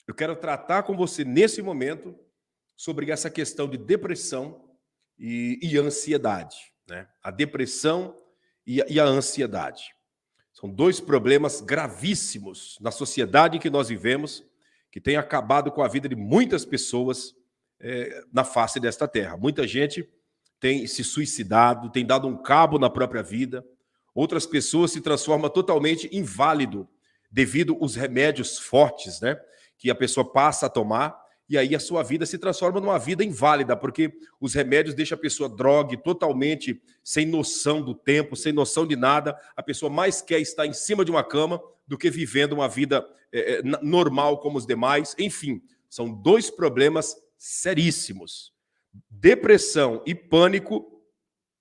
Eu quero tratar com você nesse momento sobre essa questão de depressão e ansiedade, né? A depressão e a ansiedade. São dois problemas gravíssimos na sociedade em que nós vivemos, que tem acabado com a vida de muitas pessoas na face desta terra. Muita gente tem se suicidado, tem dado um cabo na própria vida. Outras pessoas se transformam totalmente inválido devido aos remédios fortes, né, que a pessoa passa a tomar, e aí a sua vida se transforma numa vida inválida, porque os remédios deixam a pessoa drogue, totalmente sem noção do tempo, sem noção de nada. A pessoa mais quer estar em cima de uma cama do que vivendo uma vida normal como os demais. Enfim, são dois problemas seríssimos. Depressão e pânico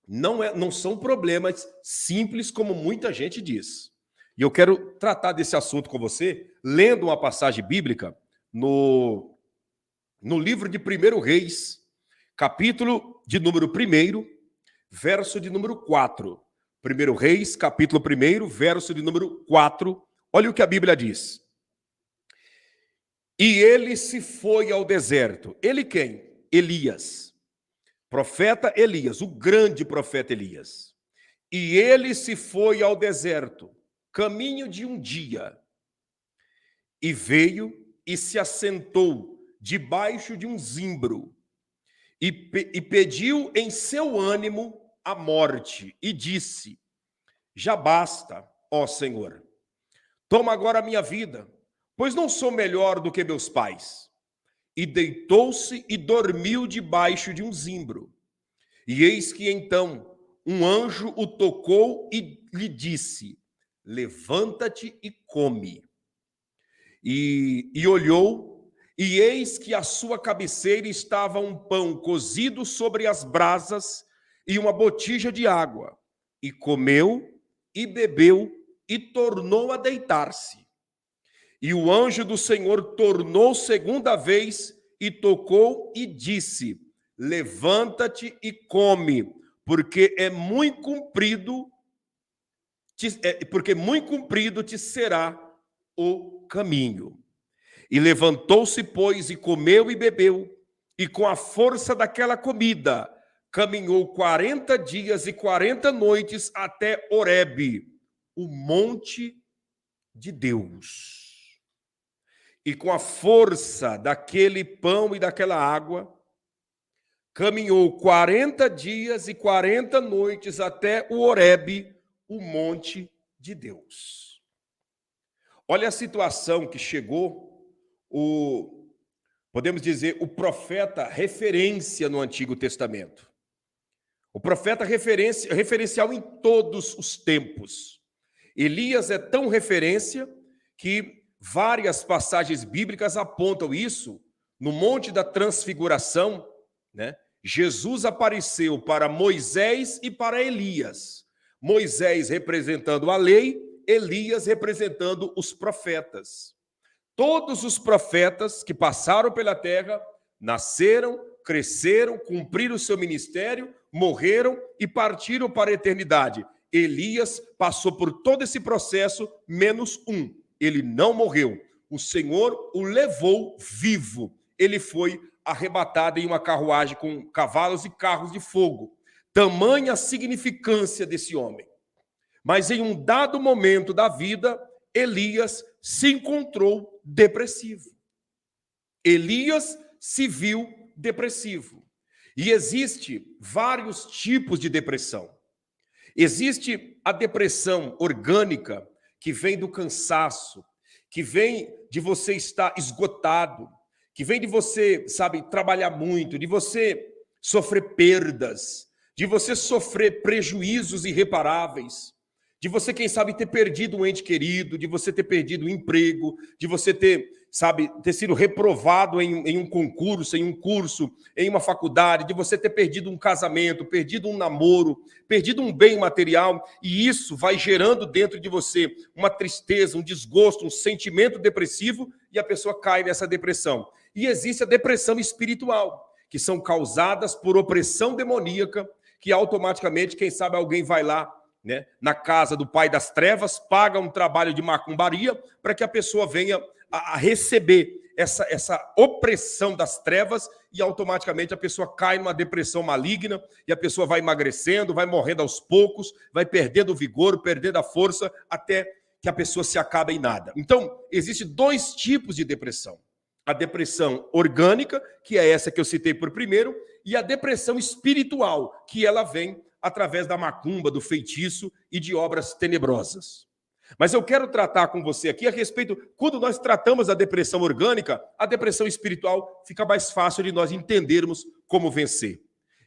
não são problemas simples como muita gente diz. E eu quero tratar desse assunto com você, lendo uma passagem bíblica no livro de 1 Reis, capítulo de número 1, verso de número 4. 1 Reis, capítulo 1, verso de número 4. Olha o que a Bíblia diz. E ele se foi ao deserto. Ele quem? Elias. Profeta Elias, o grande profeta Elias. E ele se foi ao deserto, caminho de um dia, e veio e se assentou debaixo de um zimbro, e pediu em seu ânimo a morte, e disse: já basta, ó Senhor, toma agora a minha vida, pois não sou melhor do que meus pais. E deitou-se e dormiu debaixo de um zimbro. E eis que então um anjo o tocou e lhe disse: levanta-te e come. E olhou, e eis que à sua cabeceira estava um pão cozido sobre as brasas e uma botija de água. E comeu e bebeu e tornou a deitar-se. E o anjo do Senhor tornou segunda vez e tocou e disse: levanta-te e come, porque muito comprido te será o caminho. E levantou-se, pois, e comeu e bebeu, e com a força daquela comida caminhou 40 dias e 40 noites até Horebe, o monte de Deus. E com a força daquele pão e daquela água, caminhou 40 dias e 40 noites até o Horebe, o monte de Deus. Olha a situação que chegou podemos dizer, o profeta referência no Antigo Testamento. O profeta referencial em todos os tempos. Elias é tão referência que várias passagens bíblicas apontam isso. No Monte da Transfiguração, né? Jesus apareceu para Moisés e para Elias. Moisés representando a lei, Elias representando os profetas. Todos os profetas que passaram pela terra nasceram, cresceram, cumpriram o seu ministério, morreram e partiram para a eternidade. Elias passou por todo esse processo, menos um. Ele não morreu. O Senhor o levou vivo. Ele foi arrebatado em uma carruagem com cavalos e carros de fogo. Tamanha a significância desse homem. Mas em um dado momento da vida, Elias se encontrou depressivo. Elias se viu depressivo. E existe vários tipos de depressão. Existe a depressão orgânica, que vem do cansaço, que vem de você estar esgotado, que vem de você, trabalhar muito, de você sofrer perdas, de você sofrer prejuízos irreparáveis, de você, quem sabe, ter perdido um ente querido, de você ter perdido um emprego, de você ter sido reprovado em um concurso, em um curso, em uma faculdade, de você ter perdido um casamento, perdido um namoro, perdido um bem material, e isso vai gerando dentro de você uma tristeza, um desgosto, um sentimento depressivo, e a pessoa cai nessa depressão. E existe a depressão espiritual, que são causadas por opressão demoníaca, que automaticamente, quem sabe, alguém vai lá, né, na casa do pai das trevas, paga um trabalho de macumbaria para que a pessoa venha a receber essa opressão das trevas e automaticamente a pessoa cai numa depressão maligna e a pessoa vai emagrecendo, vai morrendo aos poucos, vai perdendo o vigor, perdendo a força, até que a pessoa se acaba em nada. Então, existem dois tipos de depressão. A depressão orgânica, que é essa que eu citei por primeiro, e a depressão espiritual, que ela vem através da macumba, do feitiço e de obras tenebrosas. Mas eu quero tratar com você aqui a respeito, quando nós tratamos a depressão orgânica, a depressão espiritual fica mais fácil de nós entendermos como vencer.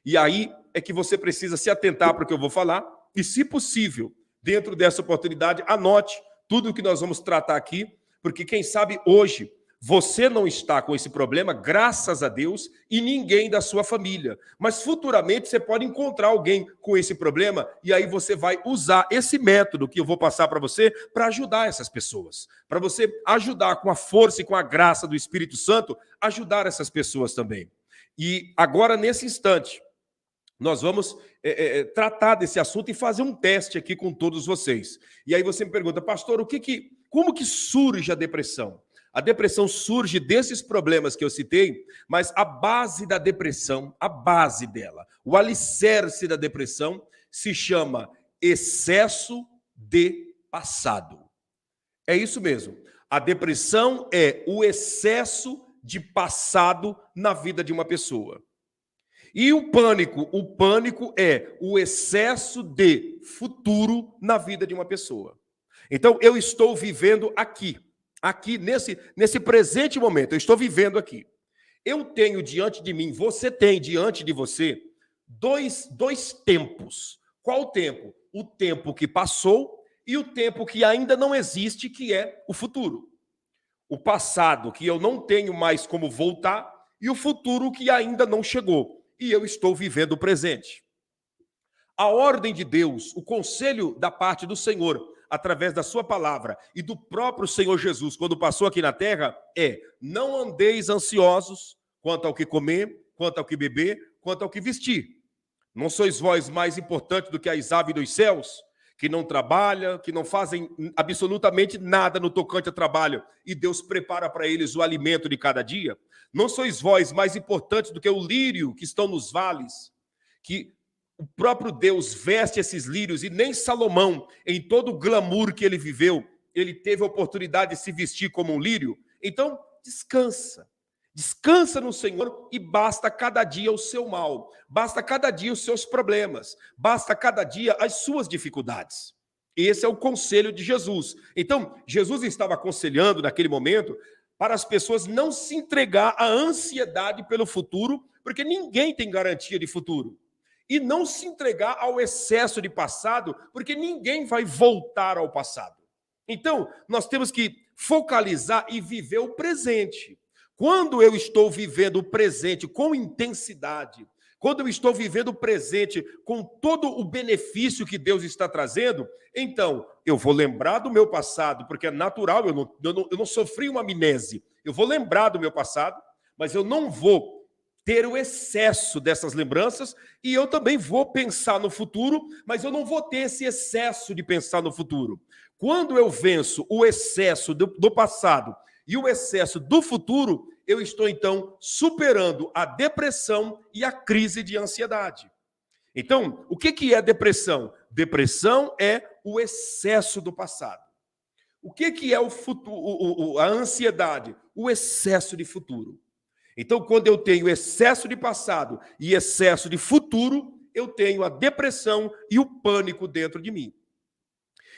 E aí é que você precisa se atentar para o que eu vou falar e, se possível, dentro dessa oportunidade, anote tudo o que nós vamos tratar aqui, porque quem sabe hoje você não está com esse problema, graças a Deus, e ninguém da sua família. Mas futuramente você pode encontrar alguém com esse problema e aí você vai usar esse método que eu vou passar para você para ajudar essas pessoas. Para você ajudar com a força e com a graça do Espírito Santo, ajudar essas pessoas também. E agora, nesse instante, nós vamos tratar desse assunto e fazer um teste aqui com todos vocês. E aí você me pergunta, pastor, como que surge a depressão? A depressão surge desses problemas que eu citei, mas a base da depressão, a base dela, o alicerce da depressão se chama excesso de passado. É isso mesmo. A depressão é o excesso de passado na vida de uma pessoa. E o pânico é o excesso de futuro na vida de uma pessoa. Então, eu estou vivendo aqui nesse presente momento, eu estou vivendo aqui. Eu tenho diante de mim, você tem diante de você, dois tempos. Qual tempo? O tempo que passou e o tempo que ainda não existe, que é o futuro. O passado, que eu não tenho mais como voltar, e o futuro que ainda não chegou. E eu estou vivendo o presente. A ordem de Deus, o conselho da parte do Senhor, através da sua palavra e do próprio Senhor Jesus, quando passou aqui na terra, não andeis ansiosos quanto ao que comer, quanto ao que beber, quanto ao que vestir. Não sois vós mais importantes do que as aves dos céus, que não trabalham, que não fazem absolutamente nada no tocante a trabalho, e Deus prepara para eles o alimento de cada dia? Não sois vós mais importantes do que o lírio que estão nos vales, que o próprio Deus veste esses lírios, e nem Salomão, em todo o glamour que ele viveu, ele teve a oportunidade de se vestir como um lírio? Então, descansa. Descansa no Senhor e basta cada dia o seu mal, basta cada dia os seus problemas, basta cada dia as suas dificuldades. Esse é o conselho de Jesus. Então, Jesus estava aconselhando naquele momento para as pessoas não se entregar à ansiedade pelo futuro, porque ninguém tem garantia de futuro. E não se entregar ao excesso de passado, porque ninguém vai voltar ao passado. Então, nós temos que focalizar e viver o presente. Quando eu estou vivendo o presente com intensidade, quando eu estou vivendo o presente com todo o benefício que Deus está trazendo, então eu vou lembrar do meu passado, porque é natural, eu não sofri uma amnésia. Eu vou lembrar do meu passado, mas eu não vou ter o excesso dessas lembranças, e eu também vou pensar no futuro, mas eu não vou ter esse excesso de pensar no futuro. Quando eu venço o excesso do passado e o excesso do futuro, eu estou então superando a depressão e a crise de ansiedade. Então, o que é depressão? Depressão é o excesso do passado. O que é a ansiedade? O excesso de futuro. Então, quando eu tenho excesso de passado e excesso de futuro, eu tenho a depressão e o pânico dentro de mim.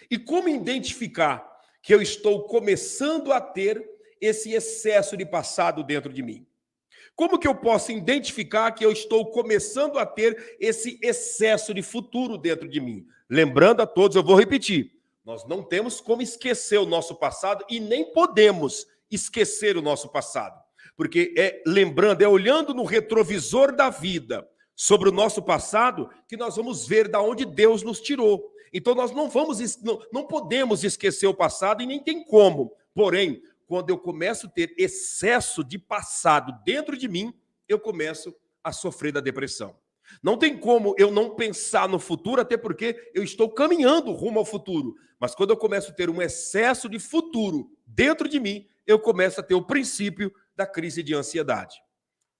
E como identificar que eu estou começando a ter esse excesso de passado dentro de mim? Como que eu posso identificar que eu estou começando a ter esse excesso de futuro dentro de mim? Lembrando a todos, eu vou repetir, nós não temos como esquecer o nosso passado e nem podemos esquecer o nosso passado. Porque olhando no retrovisor da vida sobre o nosso passado que nós vamos ver de onde Deus nos tirou. Então nós não podemos esquecer o passado e nem tem como. Porém, quando eu começo a ter excesso de passado dentro de mim, eu começo a sofrer da depressão. Não tem como eu não pensar no futuro, até porque eu estou caminhando rumo ao futuro. Mas quando eu começo a ter um excesso de futuro dentro de mim, eu começo a ter o princípio da crise de ansiedade.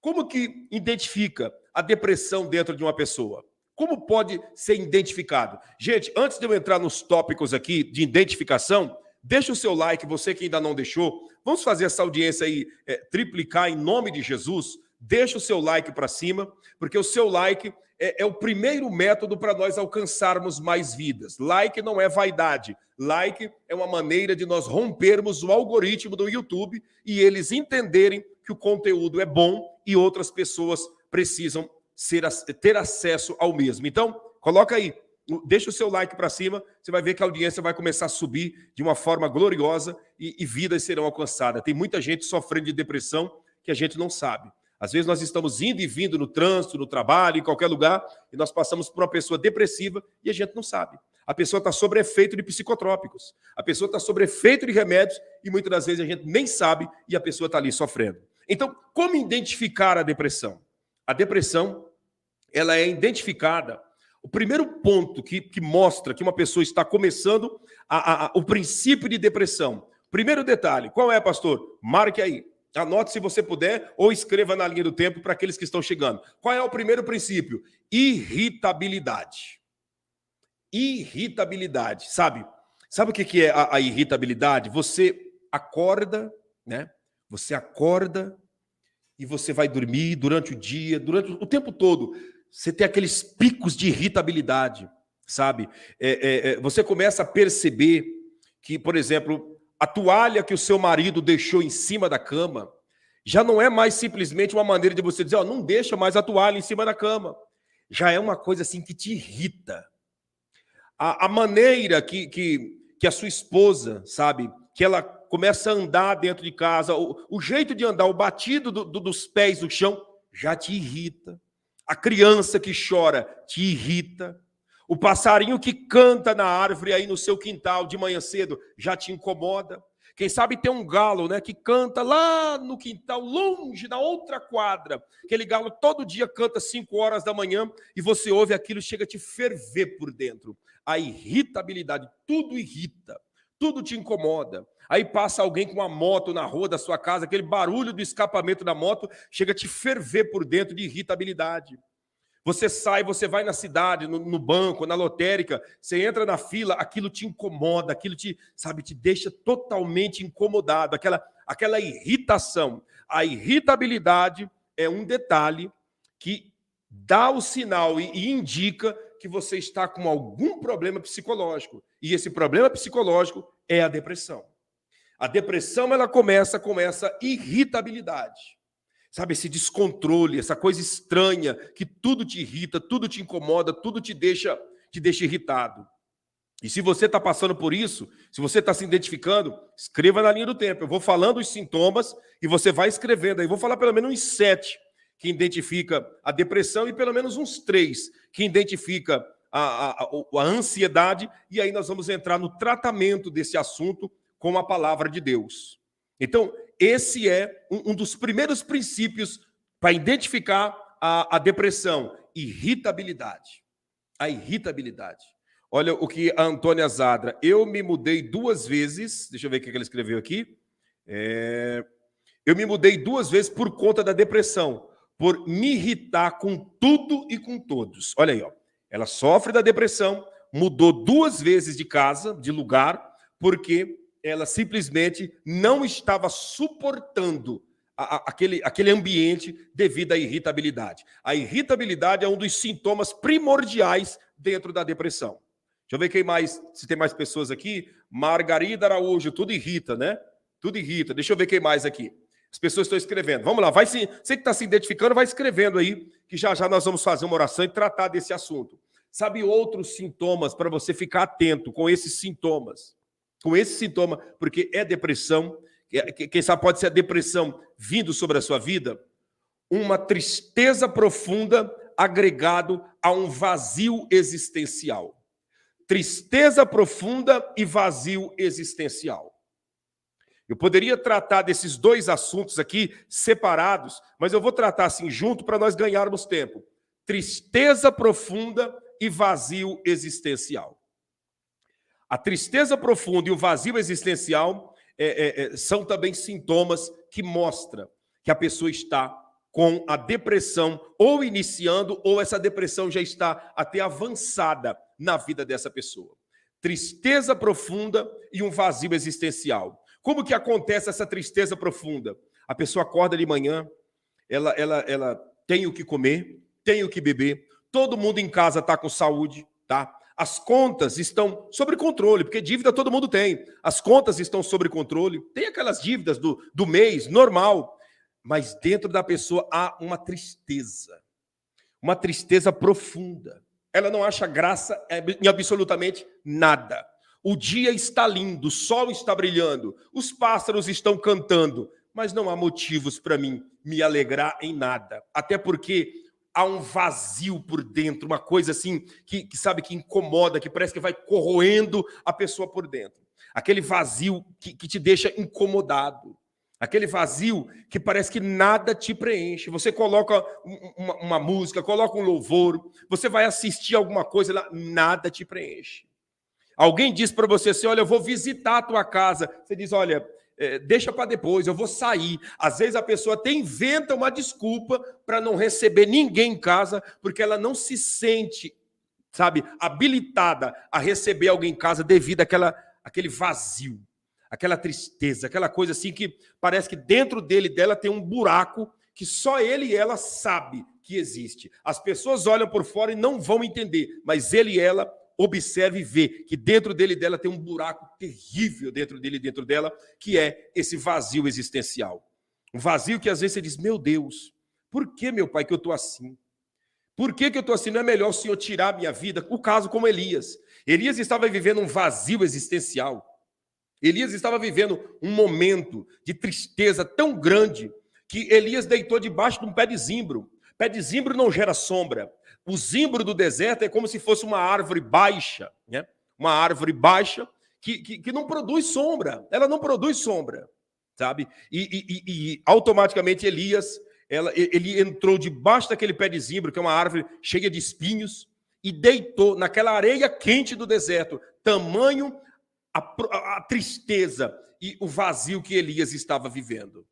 Como que identifica a depressão dentro de uma pessoa? Como pode ser identificado? Gente, antes de eu entrar nos tópicos aqui de identificação, deixa o seu like, você que ainda não deixou. Vamos fazer essa audiência aí triplicar em nome de Jesus. Deixa o seu like para cima, porque o seu like é o primeiro método para nós alcançarmos mais vidas. Like não é vaidade. Like é uma maneira de nós rompermos o algoritmo do YouTube e eles entenderem que o conteúdo é bom e outras pessoas precisam ter acesso ao mesmo. Então, coloca aí, deixa o seu like para cima, você vai ver que a audiência vai começar a subir de uma forma gloriosa e vidas serão alcançadas. Tem muita gente sofrendo de depressão que a gente não sabe. Às vezes nós estamos indo e vindo no trânsito, no trabalho, em qualquer lugar, e nós passamos por uma pessoa depressiva e a gente não sabe. A pessoa está sob efeito de psicotrópicos, a pessoa está sob efeito de remédios e muitas das vezes a gente nem sabe e a pessoa está ali sofrendo. Então, como identificar a depressão? A depressão, ela é identificada. O primeiro ponto que mostra que uma pessoa está começando o princípio de depressão. Primeiro detalhe, qual é, pastor? Marque aí. Anote se você puder ou escreva na linha do tempo para aqueles que estão chegando. Qual é o primeiro princípio? Irritabilidade. Irritabilidade, sabe? Sabe o que é a irritabilidade? Você acorda, né? Você acorda e você vai dormir durante o dia, durante o tempo todo. Você tem aqueles picos de irritabilidade, sabe? Você começa a perceber que, por exemplo, a toalha que o seu marido deixou em cima da cama já não é mais simplesmente uma maneira de você dizer, não deixa mais a toalha em cima da cama. Já é uma coisa assim que te irrita. A maneira que a sua esposa, sabe, que ela começa a andar dentro de casa, o jeito de andar, o batido dos pés no chão, já te irrita. A criança que chora te irrita. O passarinho que canta na árvore aí no seu quintal de manhã cedo já te incomoda. Quem sabe tem um galo, né, que canta lá no quintal, longe, na outra quadra. Aquele galo todo dia canta 5 horas da manhã e você ouve aquilo, chega a te ferver por dentro. A irritabilidade, tudo irrita, tudo te incomoda. Aí passa alguém com uma moto na rua da sua casa, aquele barulho do escapamento da moto chega a te ferver por dentro de irritabilidade. Você sai, você vai na cidade, no banco, na lotérica, você entra na fila, aquilo te incomoda, aquilo te deixa totalmente incomodado, aquela irritação. A irritabilidade é um detalhe que dá o sinal e indica que você está com algum problema psicológico. E esse problema psicológico é a depressão. A depressão, ela começa com essa irritabilidade. Sabe, esse descontrole, essa coisa estranha, que tudo te irrita, tudo te incomoda, tudo te deixa irritado. E se você está passando por isso, se você está se identificando, escreva na linha do tempo. Eu vou falando os sintomas e você vai escrevendo. Aí vou falar pelo menos uns 7 que identifica a depressão e pelo menos uns 3 que identifica a ansiedade. E aí nós vamos entrar no tratamento desse assunto com a palavra de Deus. Então, esse é um dos primeiros princípios para identificar a depressão, irritabilidade. A irritabilidade. Olha o que a Antônia Zadra, eu me mudei 2 vezes, deixa eu ver o que ele escreveu aqui. Eu me mudei 2 vezes por conta da depressão, por me irritar com tudo e com todos. Olha aí, ó. Ela sofre da depressão, mudou 2 vezes de casa, de lugar, porque ela simplesmente não estava suportando aquele ambiente devido à irritabilidade. A irritabilidade é um dos sintomas primordiais dentro da depressão. Deixa eu ver quem mais, se tem mais pessoas aqui. Margarida Araújo, tudo irrita, né? Tudo irrita. Deixa eu ver quem mais aqui. As pessoas estão escrevendo. Vamos lá, você que está se identificando, vai escrevendo aí, que já já nós vamos fazer uma oração e tratar desse assunto. Sabe outros sintomas para você ficar atento com esses sintomas? Com esse sintoma, porque é depressão, quem sabe pode ser a depressão vindo sobre a sua vida, uma tristeza profunda agregado a um vazio existencial. Tristeza profunda e vazio existencial. Eu poderia tratar desses 2 assuntos aqui separados, mas eu vou tratar assim junto para nós ganharmos tempo. Tristeza profunda e vazio existencial. A tristeza profunda e o vazio existencial são também sintomas que mostram que a pessoa está com a depressão ou iniciando, ou essa depressão já está até avançada na vida dessa pessoa. Tristeza profunda e um vazio existencial. Como que acontece essa tristeza profunda? A pessoa acorda de manhã, ela tem o que comer, tem o que beber, todo mundo em casa está com saúde, tá? As contas estão sob controle, porque dívida todo mundo tem. As contas estão sob controle, tem aquelas dívidas do mês, normal, mas dentro da pessoa há uma tristeza profunda. Ela não acha graça em absolutamente nada. O dia está lindo, o sol está brilhando, os pássaros estão cantando, mas não há motivos para mim me alegrar em nada. Até porque há um vazio por dentro, uma coisa assim que sabe, que incomoda, que parece que vai corroendo a pessoa por dentro. Aquele vazio que te deixa incomodado. Aquele vazio que parece que nada te preenche. Você coloca uma música, coloca um louvor, você vai assistir alguma coisa lá, nada te preenche. Alguém diz para você assim, olha, eu vou visitar a tua casa. Você diz, olha, deixa para depois, eu vou sair. Às vezes a pessoa até inventa uma desculpa para não receber ninguém em casa, porque ela não se sente, sabe, habilitada a receber alguém em casa devido àquele vazio, aquela tristeza, aquela coisa assim que parece que dentro dela tem um buraco que só ele e ela sabe que existe. As pessoas olham por fora e não vão entender, mas ele e ela observa e vê que dentro dela tem um buraco terrível dentro dele e dentro dela, que é esse vazio existencial. Um vazio que às vezes você diz, meu Deus, por que, meu pai, que eu estou assim? Por que eu estou assim? Não é melhor o Senhor tirar a minha vida? O caso como Elias. Elias estava vivendo um vazio existencial. Elias estava vivendo um momento de tristeza tão grande que Elias deitou debaixo de um pé de zimbro. Pé de zimbro não gera sombra. O zimbro do deserto é como se fosse uma árvore baixa, né? Uma árvore baixa que não produz sombra. Ela não produz sombra, sabe? E automaticamente Elias, ele entrou debaixo daquele pé de zimbro, que é uma árvore cheia de espinhos, e deitou naquela areia quente do deserto. Tamanho a tristeza e o vazio que Elias estava vivendo,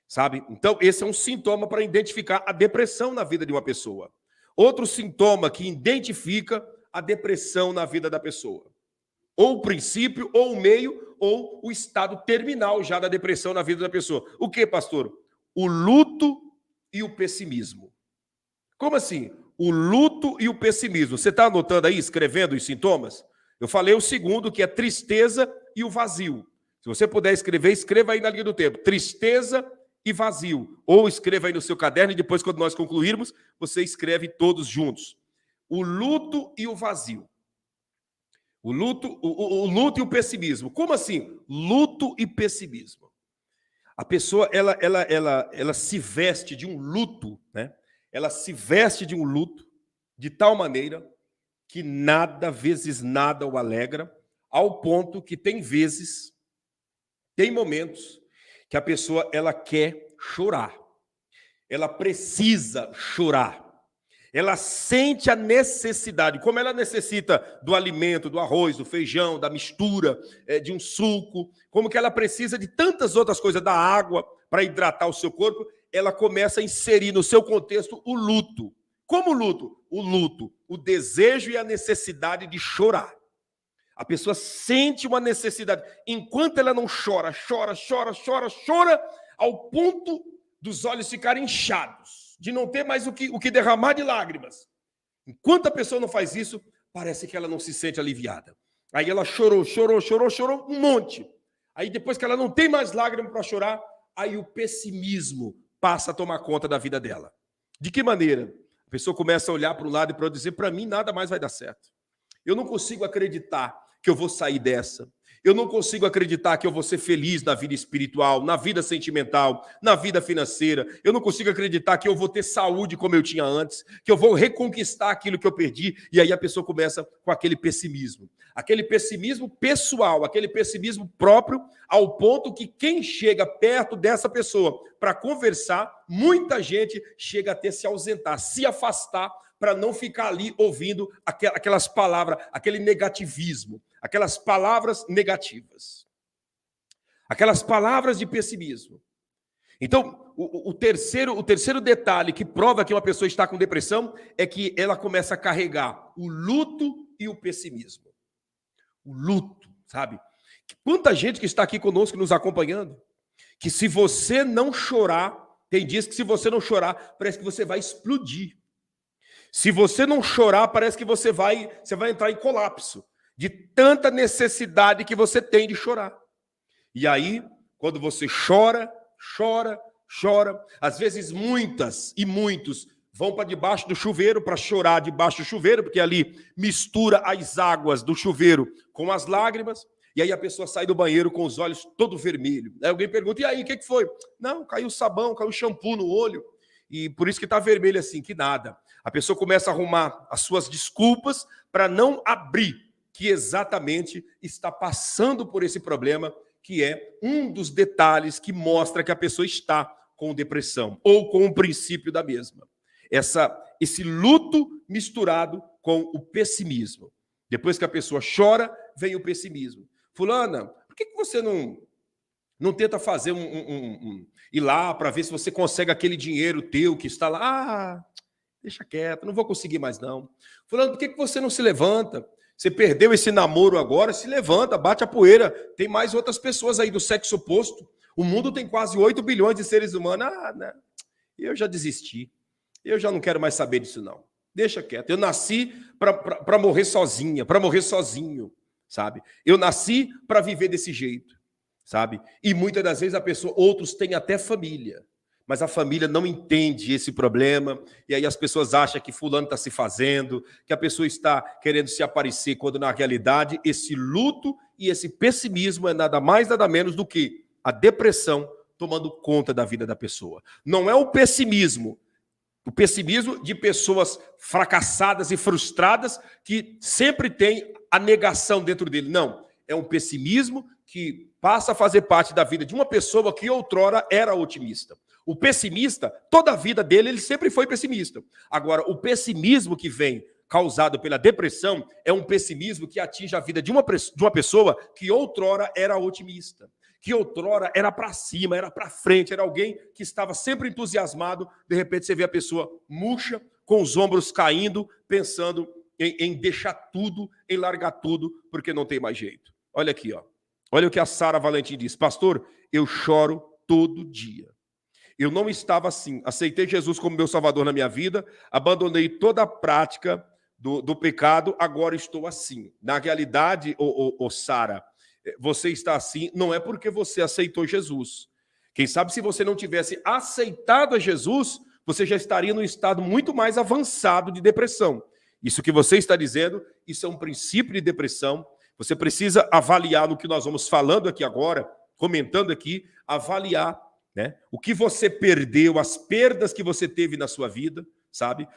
sabe? Então, esse é um sintoma para identificar a depressão na vida de uma pessoa. Outro sintoma que identifica a depressão na vida da pessoa. Ou o princípio, ou o meio, ou o estado terminal já da depressão na vida da pessoa. O que, pastor? O luto e o pessimismo. Como assim? O luto e o pessimismo. Você está anotando aí, escrevendo os sintomas? Eu falei o segundo, que é tristeza e o vazio. Se você puder escrever, escreva aí na linha do tempo. Tristeza e vazio. Ou escreva aí no seu caderno e depois, quando nós concluirmos, você escreve todos juntos. O luto e o vazio. O luto e o pessimismo. Como assim? Luto e pessimismo. A pessoa, ela se veste de um luto, né? Ela se veste de um luto de tal maneira que nada, vezes nada o alegra, ao ponto que tem vezes, tem momentos que a pessoa, ela quer chorar. Ela precisa chorar. Ela sente a necessidade, como ela necessita do alimento, do arroz, do feijão, da mistura, de um suco, como que ela precisa de tantas outras coisas, da água para hidratar o seu corpo, ela começa a inserir no seu contexto o luto. Como o luto? O luto, o desejo e a necessidade de chorar. A pessoa sente uma necessidade. Enquanto ela não chora, ao ponto dos olhos ficarem inchados, de não ter mais o que derramar de lágrimas. Enquanto a pessoa não faz isso, parece que ela não se sente aliviada. Aí ela chorou um monte. Aí depois que ela não tem mais lágrimas para chorar, aí o pessimismo passa a tomar conta da vida dela. De que maneira? A pessoa começa a olhar para o lado e para dizer, para mim nada mais vai dar certo. Eu não consigo acreditar que eu vou sair dessa. Eu não consigo acreditar que eu vou ser feliz na vida espiritual, na vida sentimental, na vida financeira. Eu não consigo acreditar que eu vou ter saúde como eu tinha antes, que eu vou reconquistar aquilo que eu perdi. E aí a pessoa começa com aquele pessimismo pessoal, aquele pessimismo próprio, ao ponto que quem chega perto dessa pessoa para conversar, muita gente chega até se ausentar, se afastar, para não ficar ali ouvindo aquelas palavras, aquele negativismo, aquelas palavras negativas, aquelas palavras de pessimismo. Então, o terceiro detalhe que prova que uma pessoa está com depressão é que ela começa a carregar o luto e o pessimismo. O luto, sabe? Quanta gente que está aqui conosco, nos acompanhando, que se você não chorar, tem dias que se você não chorar, parece que você vai explodir. Se você não chorar, parece que você vai entrar em colapso, de tanta necessidade que você tem de chorar. E aí, quando você chora, às vezes muitas e muitos vão para debaixo do chuveiro para chorar debaixo do chuveiro, porque ali mistura as águas do chuveiro com as lágrimas, e aí a pessoa sai do banheiro com os olhos todo vermelho. Aí alguém pergunta, e aí, o que foi? Não, caiu sabão, caiu shampoo no olho, e por isso que está vermelho assim, que nada. A pessoa começa a arrumar as suas desculpas para não abrir, que exatamente está passando por esse problema, que é um dos detalhes que mostra que a pessoa está com depressão, ou com o princípio da mesma. Esse luto misturado com o pessimismo. Depois que a pessoa chora, vem o pessimismo. Fulana, por que você não tenta fazer ir lá para ver se você consegue aquele dinheiro teu que está lá? Ah, deixa quieto, não vou conseguir mais não. Fulano, por que você não se levanta? Você perdeu esse namoro agora, se levanta, bate a poeira. Tem mais outras pessoas aí do sexo oposto. O mundo tem quase 8 bilhões de seres humanos. Ah, né? Eu já desisti. Eu já não quero mais saber disso, não. Deixa quieto. Eu nasci para morrer sozinha, para morrer sozinho, sabe? Eu nasci para viver desse jeito, sabe? E muitas das vezes outros têm até família, mas a família não entende esse problema, e aí as pessoas acham que fulano está se fazendo, que a pessoa está querendo se aparecer, quando na realidade esse luto e esse pessimismo é nada mais, nada menos do que a depressão tomando conta da vida da pessoa. Não é o pessimismo de pessoas fracassadas e frustradas que sempre tem a negação dentro dele. Não, é um pessimismo que passa a fazer parte da vida de uma pessoa que outrora era otimista. O pessimista, toda a vida dele, ele sempre foi pessimista. Agora, o pessimismo que vem causado pela depressão é um pessimismo que atinge a vida de uma pessoa que outrora era otimista, que outrora era para cima, era para frente, era alguém que estava sempre entusiasmado. De repente você vê a pessoa murcha, com os ombros caindo, pensando em deixar tudo, em largar tudo, porque não tem mais jeito. Olha aqui, ó. Olha o que a Sara Valentim diz. Pastor, eu choro todo dia. Eu não estava assim. Aceitei Jesus como meu Salvador na minha vida, abandonei toda a prática do pecado, agora estou assim. Na realidade, Sara, você está assim, não é porque você aceitou Jesus. Quem sabe se você não tivesse aceitado a Jesus, você já estaria num estado muito mais avançado de depressão. Isso que você está dizendo, isso é um princípio de depressão. Você precisa avaliar no que nós vamos falando aqui agora, comentando aqui, avaliar, né, o que você perdeu, as perdas que você teve na sua vida, sabe?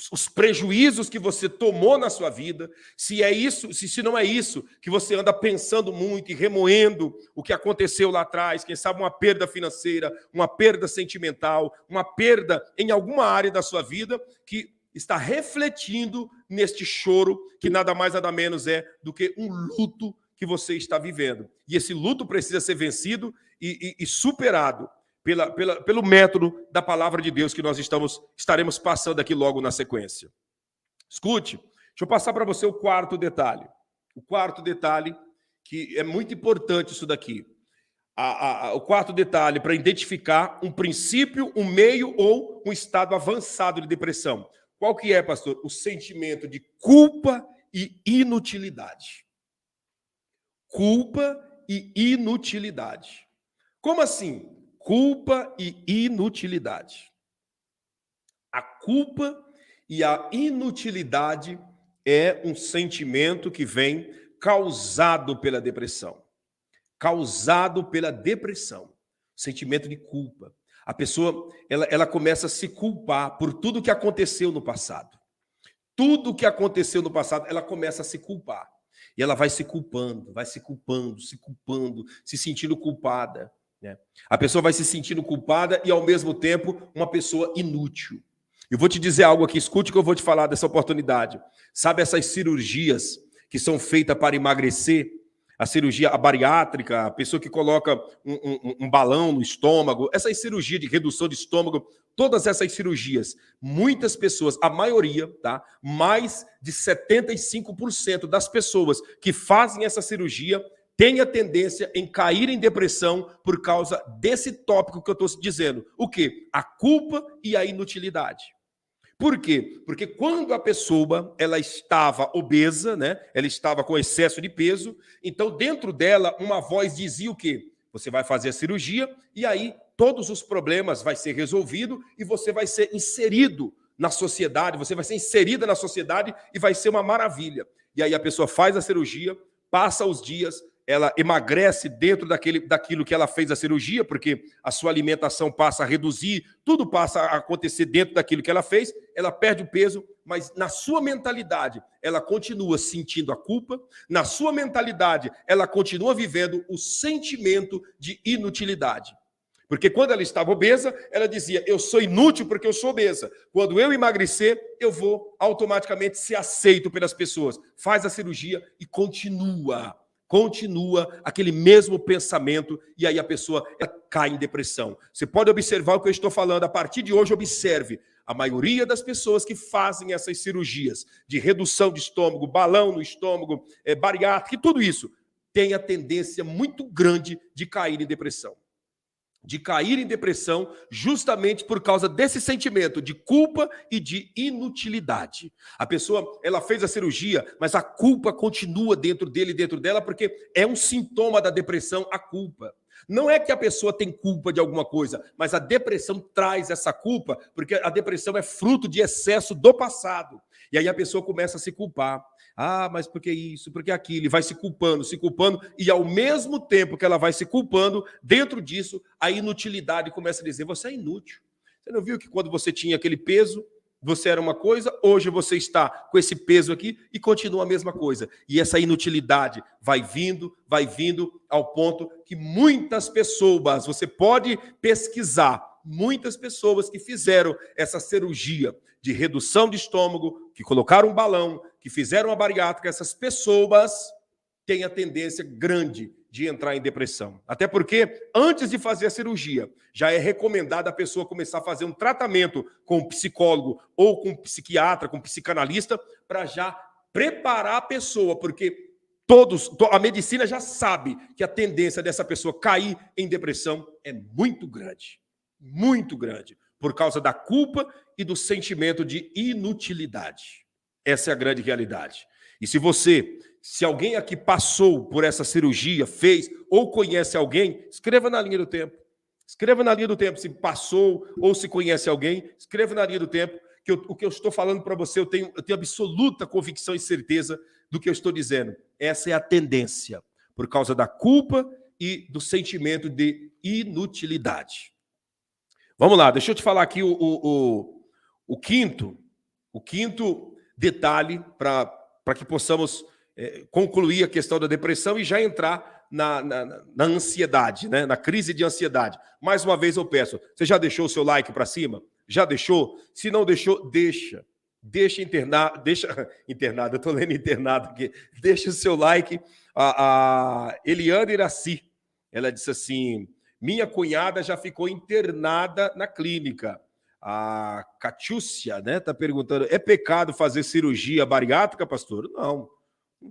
Os prejuízos que você tomou na sua vida, se é isso, se não é isso, que você anda pensando muito e remoendo o que aconteceu lá atrás, quem sabe uma perda financeira, uma perda sentimental, uma perda em alguma área da sua vida que está refletindo neste choro, que nada mais nada menos é do que um luto que você está vivendo. E esse luto precisa ser vencido e superado pelo método da palavra de Deus que nós estaremos passando aqui logo na sequência. Escute, deixa eu passar para você o quarto detalhe. O quarto detalhe, que é muito importante isso daqui. O quarto detalhe para identificar um princípio, um meio ou um estado avançado de depressão. Qual que é, pastor? O sentimento de culpa e inutilidade. Culpa e inutilidade. Como assim? Culpa e inutilidade. A culpa e a inutilidade é um sentimento que vem causado pela depressão. Causado pela depressão. Sentimento de culpa. A pessoa, ela começa a se culpar por tudo que aconteceu no passado. Tudo que aconteceu no passado, ela começa a se culpar. E ela vai se culpando, se sentindo culpada. Né? A pessoa vai se sentindo culpada e, ao mesmo tempo, uma pessoa inútil. Eu vou te dizer algo aqui, escute o que eu vou te falar dessa oportunidade. Sabe essas cirurgias que são feitas para emagrecer? a cirurgia bariátrica, a pessoa que coloca um balão no estômago, essa cirurgia de redução de estômago, todas essas cirurgias, muitas pessoas, a maioria, tá? Mais de 75% das pessoas que fazem essa cirurgia têm a tendência em cair em depressão por causa desse tópico que eu estou dizendo. O quê? A culpa e a inutilidade. Por quê? Porque quando a pessoa ela estava obesa, né? Ela estava com excesso de peso, então dentro dela uma voz dizia o quê? Você vai fazer a cirurgia e aí todos os problemas vai ser resolvido e você vai ser inserido na sociedade, você vai ser inserida na sociedade e vai ser uma maravilha. E aí a pessoa faz a cirurgia, passa os dias, ela emagrece dentro daquilo que ela fez a cirurgia, porque a sua alimentação passa a reduzir, tudo passa a acontecer dentro daquilo que ela fez, ela perde o peso, mas na sua mentalidade ela continua sentindo a culpa, na sua mentalidade ela continua vivendo o sentimento de inutilidade. Porque quando ela estava obesa, ela dizia, eu sou inútil porque eu sou obesa. Quando eu emagrecer, eu vou automaticamente ser aceito pelas pessoas. Faz a cirurgia e continua aquele mesmo pensamento e aí a pessoa cai em depressão. Você pode observar o que eu estou falando. A partir de hoje, observe. A maioria das pessoas que fazem essas cirurgias de redução de estômago, balão no estômago, bariátrica e tudo isso, tem a tendência muito grande de cair em depressão. De cair em depressão justamente por causa desse sentimento de culpa e de inutilidade. A pessoa, ela fez a cirurgia, mas a culpa continua dentro dele e dentro dela, porque é um sintoma da depressão, a culpa. Não é que a pessoa tem culpa de alguma coisa, mas a depressão traz essa culpa, porque a depressão é fruto de excesso do passado. E aí a pessoa começa a se culpar. Ah, mas por que isso, por que aquilo? E vai se culpando, e ao mesmo tempo que ela vai se culpando, dentro disso, a inutilidade começa a dizer, você é inútil. Você não viu que quando você tinha aquele peso, você era uma coisa, hoje você está com esse peso aqui e continua a mesma coisa. E essa inutilidade vai vindo ao ponto que muitas pessoas, você pode pesquisar, muitas pessoas que fizeram essa cirurgia de redução de estômago, que colocaram um balão, que fizeram a bariátrica, essas pessoas têm a tendência grande de entrar em depressão. Até porque, antes de fazer a cirurgia, já é recomendado a pessoa começar a fazer um tratamento com um psicólogo ou com um psiquiatra, com um psicanalista, para já preparar a pessoa, porque a medicina já sabe que a tendência dessa pessoa cair em depressão é muito grande, por causa da culpa e do sentimento de inutilidade. Essa é a grande realidade. E se alguém aqui passou por essa cirurgia, fez, ou conhece alguém, escreva na linha do tempo. Escreva na linha do tempo, se passou ou se conhece alguém, escreva na linha do tempo, que o que eu estou falando para você, eu tenho absoluta convicção e certeza do que eu estou dizendo. Essa é a tendência, por causa da culpa e do sentimento de inutilidade. Vamos lá, deixa eu te falar aqui o quinto detalhe para que possamos concluir a questão da depressão e já entrar na ansiedade, né? Na crise de ansiedade. Mais uma vez eu peço, você já deixou o seu like para cima? Já deixou? Se não deixou, deixa. Deixa internado, eu estou lendo internado aqui. Deixa o seu like. A Eliane Iraci, ela disse assim, minha cunhada já ficou internada na clínica. A Catiúcia, né, está perguntando, é pecado fazer cirurgia bariátrica, pastor? Não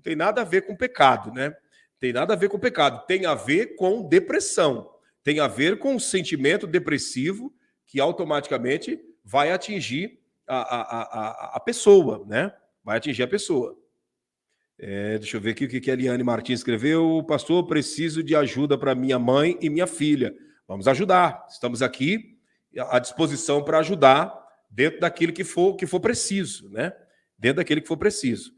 tem nada a ver com pecado, né? Tem nada a ver com pecado, tem a ver com depressão, tem a ver com um sentimento depressivo que automaticamente vai atingir a pessoa, né? Vai atingir a pessoa. Deixa eu ver aqui o que a Eliane Martins escreveu. Pastor, preciso de ajuda para minha mãe e minha filha. Vamos ajudar, estamos aqui à disposição para ajudar dentro daquilo que for preciso, né? Dentro daquilo que for preciso.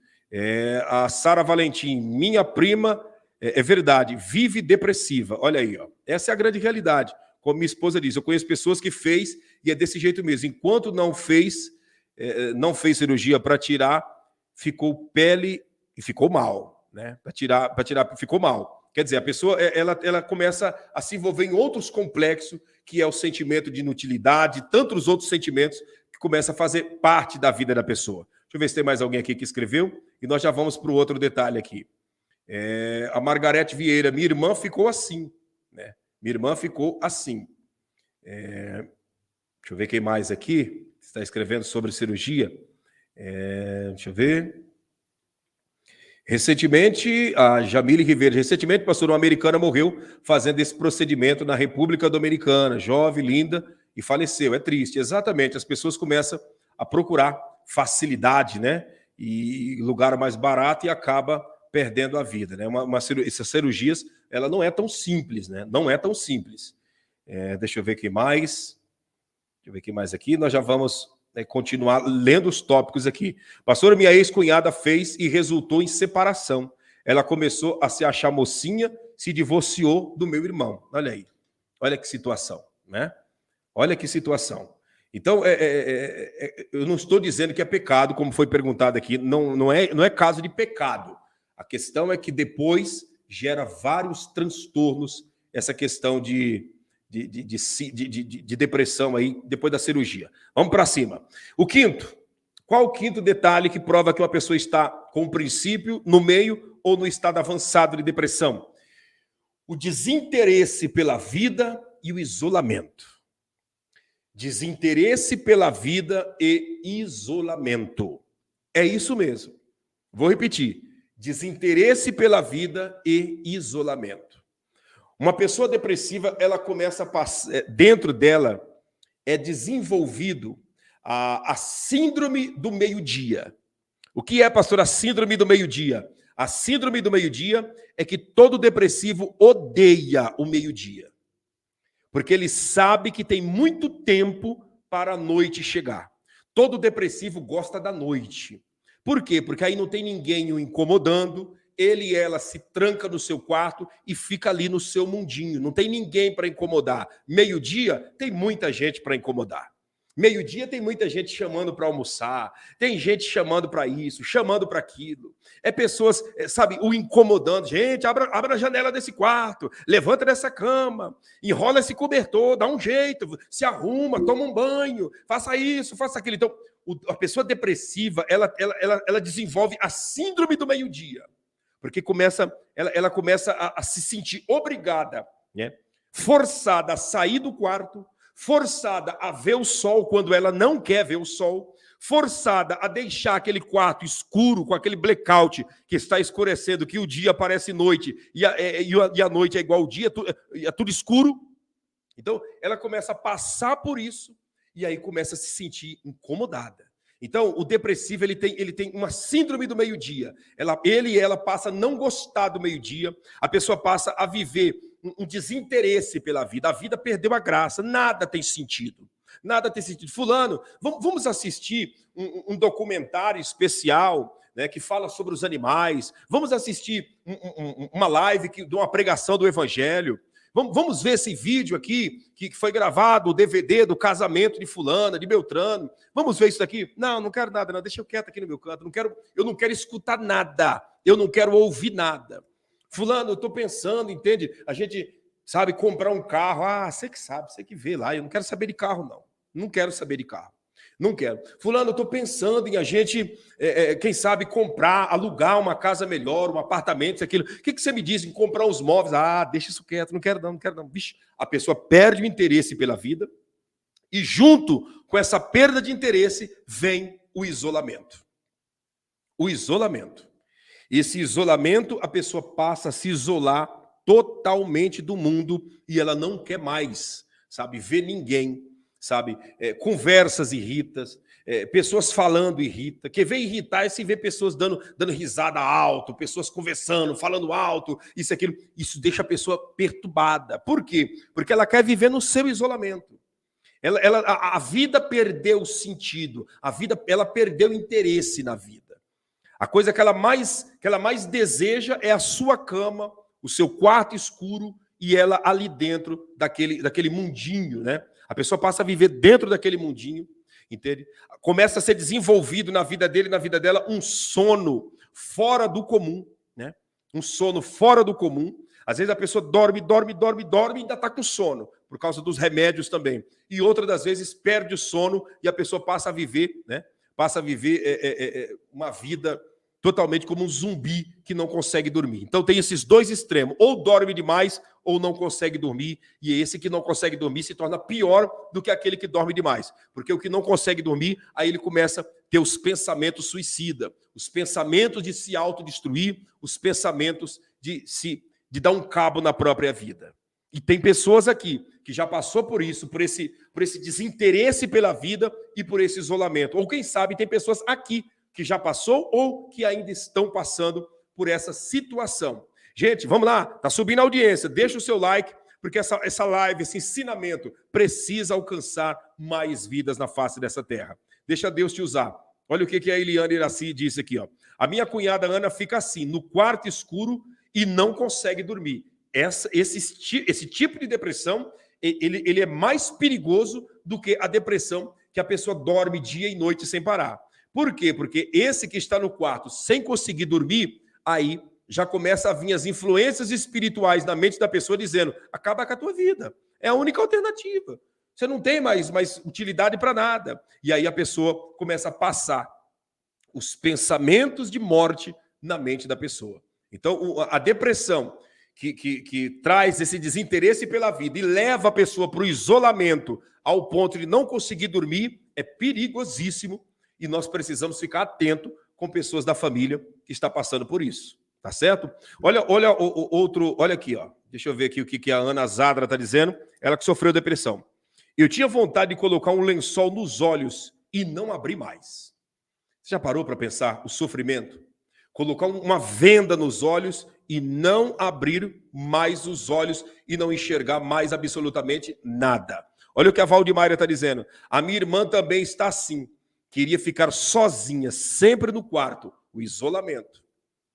A Sara Valentim, minha prima, é verdade, vive depressiva. Olha aí, ó. Essa é a grande realidade. Como minha esposa diz, eu conheço pessoas que fez e é desse jeito mesmo. Enquanto não fez cirurgia para tirar, ficou pele e ficou mal, né? Para tirar, ficou mal. Quer dizer, a pessoa ela começa a se envolver em outros complexos, que é o sentimento de inutilidade, tantos outros sentimentos que começam a fazer parte da vida da pessoa. Deixa eu ver se tem mais alguém aqui que escreveu, e nós já vamos para o outro detalhe aqui. A Margarete Vieira, minha irmã ficou assim, né? Minha irmã ficou assim. Deixa eu ver quem mais aqui está escrevendo sobre cirurgia. Deixa eu ver. Recentemente, a Jamile Ribeiro, recentemente, pastor, uma americana morreu fazendo esse procedimento na República Dominicana, jovem, linda, e faleceu. É triste, exatamente. As pessoas começam a procurar facilidade, né? E lugar mais barato e acaba perdendo a vida, né? Essas cirurgias, ela não é tão simples, né? Não é tão simples. Deixa eu ver quem mais. Deixa eu ver quem mais aqui. Nós já vamos continuar lendo os tópicos aqui. Pastor, minha ex-cunhada fez e resultou em separação. Ela começou a se achar mocinha, se divorciou do meu irmão. Olha aí. Olha que situação, né? Olha que situação. Então, eu não estou dizendo que é pecado, como foi perguntado aqui. Não é caso de pecado. A questão é que depois gera vários transtornos essa questão de depressão aí depois da cirurgia. Vamos para cima. O quinto. Qual o quinto detalhe que prova que uma pessoa está com o princípio, no meio ou no estado avançado de depressão? O desinteresse pela vida e o isolamento. Desinteresse pela vida e isolamento. É isso mesmo. Vou repetir. Desinteresse pela vida e isolamento. Uma pessoa depressiva, ela começa a passar, dentro dela é desenvolvido a síndrome do meio-dia. O que é, pastor, a síndrome do meio-dia? A síndrome do meio-dia é que todo depressivo odeia o meio-dia. Porque ele sabe que tem muito tempo para a noite chegar. Todo depressivo gosta da noite. Por quê? Porque aí não tem ninguém o incomodando, ele e ela se tranca no seu quarto e fica ali no seu mundinho. Não tem ninguém para incomodar. Meio-dia, tem muita gente para incomodar. Meio-dia tem muita gente chamando para almoçar, tem gente chamando para isso, chamando para aquilo. É pessoas, sabe, o incomodando. Gente, abra a janela desse quarto, levanta dessa cama, enrola esse cobertor, dá um jeito, se arruma, toma um banho, faça isso, faça aquilo. Então, a pessoa depressiva, ela desenvolve a síndrome do meio-dia. Porque ela começa a se sentir obrigada, né? Forçada a sair do quarto, forçada a ver o sol quando ela não quer ver o sol, forçada a deixar aquele quarto escuro, com aquele blackout que está escurecendo, que o dia parece noite e a noite é igual ao dia, é tudo escuro. Então, ela começa a passar por isso e aí começa a se sentir incomodada. Então, o depressivo, ele tem uma síndrome do meio-dia. Ele e ela passam a não gostar do meio-dia, a pessoa passa a viver um desinteresse pela vida. A vida perdeu a graça, nada tem sentido. Nada tem sentido. Fulano, vamos assistir um documentário especial, né, que fala sobre os animais. Vamos assistir uma live de uma pregação do Evangelho. Vamos ver esse vídeo aqui, que foi gravado, o DVD do casamento de fulana, de Beltrano. Vamos ver isso daqui? Não quero nada, não. Deixa eu quieto aqui no meu canto. Eu não quero escutar nada. Eu não quero ouvir nada. Fulano, eu estou pensando, entende? A gente, sabe, comprar um carro. Você que sabe, você que vê lá. Eu não quero saber de carro, não. Não quero saber de carro. Não quero. Fulano, eu estou pensando em a gente, quem sabe, comprar, alugar uma casa melhor, um apartamento, isso, aquilo. O que você me diz em comprar uns móveis? Deixa isso quieto, não quero não. Vixe, a pessoa perde o interesse pela vida e junto com essa perda de interesse vem o isolamento. O isolamento. Esse isolamento, a pessoa passa a se isolar totalmente do mundo e ela não quer mais, sabe, ver ninguém. Sabe, conversas irritam, pessoas falando irrita. Quem vem irritar é se ver pessoas dando risada alto, pessoas conversando, falando alto, isso, aquilo. Isso deixa a pessoa perturbada. Por quê? Porque ela quer viver no seu isolamento. A vida perdeu o sentido, ela perdeu interesse na vida. A coisa que ela mais deseja é a sua cama, o seu quarto escuro e ela ali dentro daquele mundinho, né? A pessoa passa a viver dentro daquele mundinho, entende? Começa a ser desenvolvido na vida dele e na vida dela um sono fora do comum, né? Um sono fora do comum. Às vezes a pessoa dorme e ainda está com sono, por causa dos remédios também. E outras das vezes perde o sono e a pessoa passa a viver, né? Passa a viver uma vida totalmente como um zumbi que não consegue dormir. Então tem esses dois extremos, ou dorme demais ou não consegue dormir, e esse que não consegue dormir se torna pior do que aquele que dorme demais, porque o que não consegue dormir, aí ele começa a ter os pensamentos suicida, os pensamentos de se autodestruir, os pensamentos de dar um cabo na própria vida. E tem pessoas aqui que já passou por isso, por esse desinteresse pela vida e por esse isolamento. Ou quem sabe tem pessoas aqui que já passou ou que ainda estão passando por essa situação. Gente, vamos lá, tá subindo a audiência, deixa o seu like, porque essa live, esse ensinamento precisa alcançar mais vidas na face dessa terra. Deixa Deus te usar. Olha o que a Eliane Iraci disse aqui, ó. A minha cunhada Ana fica assim, no quarto escuro e não consegue dormir. Esse tipo de depressão, ele é mais perigoso do que a depressão que a pessoa dorme dia e noite sem parar. Por quê? Porque esse que está no quarto sem conseguir dormir, aí já começa a vir as influências espirituais na mente da pessoa dizendo, acaba com a tua vida. É a única alternativa. Você não tem mais utilidade para nada. E aí a pessoa começa a passar os pensamentos de morte na mente da pessoa. Então, a depressão que traz esse desinteresse pela vida e leva a pessoa para o isolamento ao ponto de não conseguir dormir é perigosíssimo e nós precisamos ficar atento com pessoas da família que está passando por isso. Tá certo? Olha aqui, ó. Deixa eu ver aqui o que a Ana Zadra está dizendo. Ela que sofreu depressão. Eu tinha vontade de colocar um lençol nos olhos e não abrir mais. Você já parou para pensar o sofrimento? Colocar uma venda nos olhos e não abrir mais os olhos e não enxergar mais absolutamente nada. Olha o que a Valdimaira está dizendo. A minha irmã também está assim. Queria ficar sozinha, sempre no quarto. O isolamento.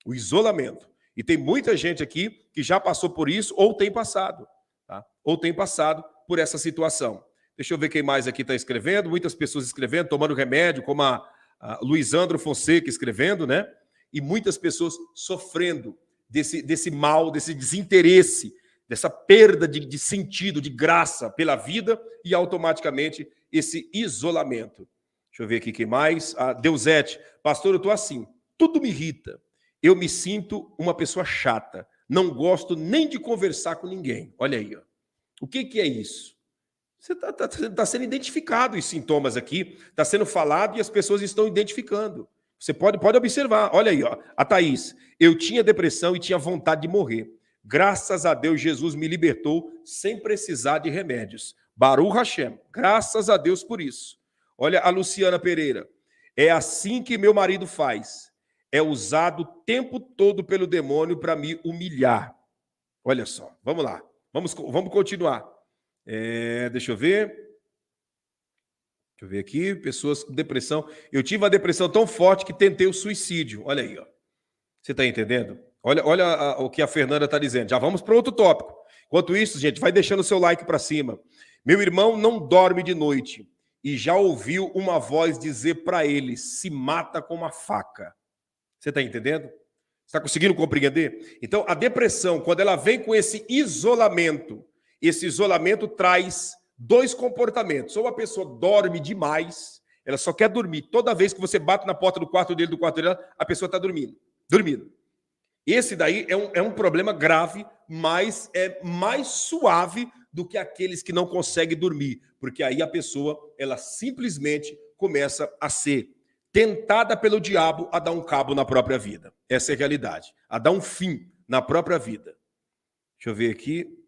O isolamento. E tem muita gente aqui que já passou por isso ou tem passado. Tá? Ou tem passado por essa situação. Deixa eu ver quem mais aqui está escrevendo. Muitas pessoas escrevendo, tomando remédio, como a Luizandro Fonseca escrevendo, né? E muitas pessoas sofrendo desse mal, desse desinteresse, dessa perda de sentido, de graça pela vida e automaticamente esse isolamento. Deixa eu ver aqui quem mais. A Deusete. Pastor, eu estou assim. Tudo me irrita. Eu me sinto uma pessoa chata. Não gosto nem de conversar com ninguém. Olha aí, ó. O que é isso? Você está sendo identificado os sintomas aqui, está sendo falado e as pessoas estão identificando. Você pode observar. Olha aí, ó, a Thaís. Eu tinha depressão e tinha vontade de morrer. Graças a Deus, Jesus me libertou sem precisar de remédios. Baruch Hashem. Graças a Deus por isso. Olha a Luciana Pereira. É assim que meu marido faz. É usado o tempo todo pelo demônio para me humilhar. Olha só. Vamos lá. Vamos continuar. Deixa eu ver. Deixa eu ver aqui. Pessoas com depressão. Eu tive uma depressão tão forte que tentei o suicídio. Olha aí, ó. Você está entendendo? Olha o que a Fernanda está dizendo. Já vamos para outro tópico. Enquanto isso, gente, vai deixando o seu like para cima. Meu irmão não dorme de noite e já ouviu uma voz dizer para ele, se mata com uma faca. Você está entendendo? Está conseguindo compreender? Então, a depressão, quando ela vem com esse isolamento traz dois comportamentos. Ou a pessoa dorme demais, ela só quer dormir. Toda vez que você bate na porta do quarto dela, a pessoa está dormindo. Esse daí é um problema grave, mas é mais suave do que aqueles que não conseguem dormir. Porque aí a pessoa, ela simplesmente começa a ser tentada pelo diabo a dar um cabo na própria vida. Essa é a realidade. A dar um fim na própria vida. Deixa eu ver aqui.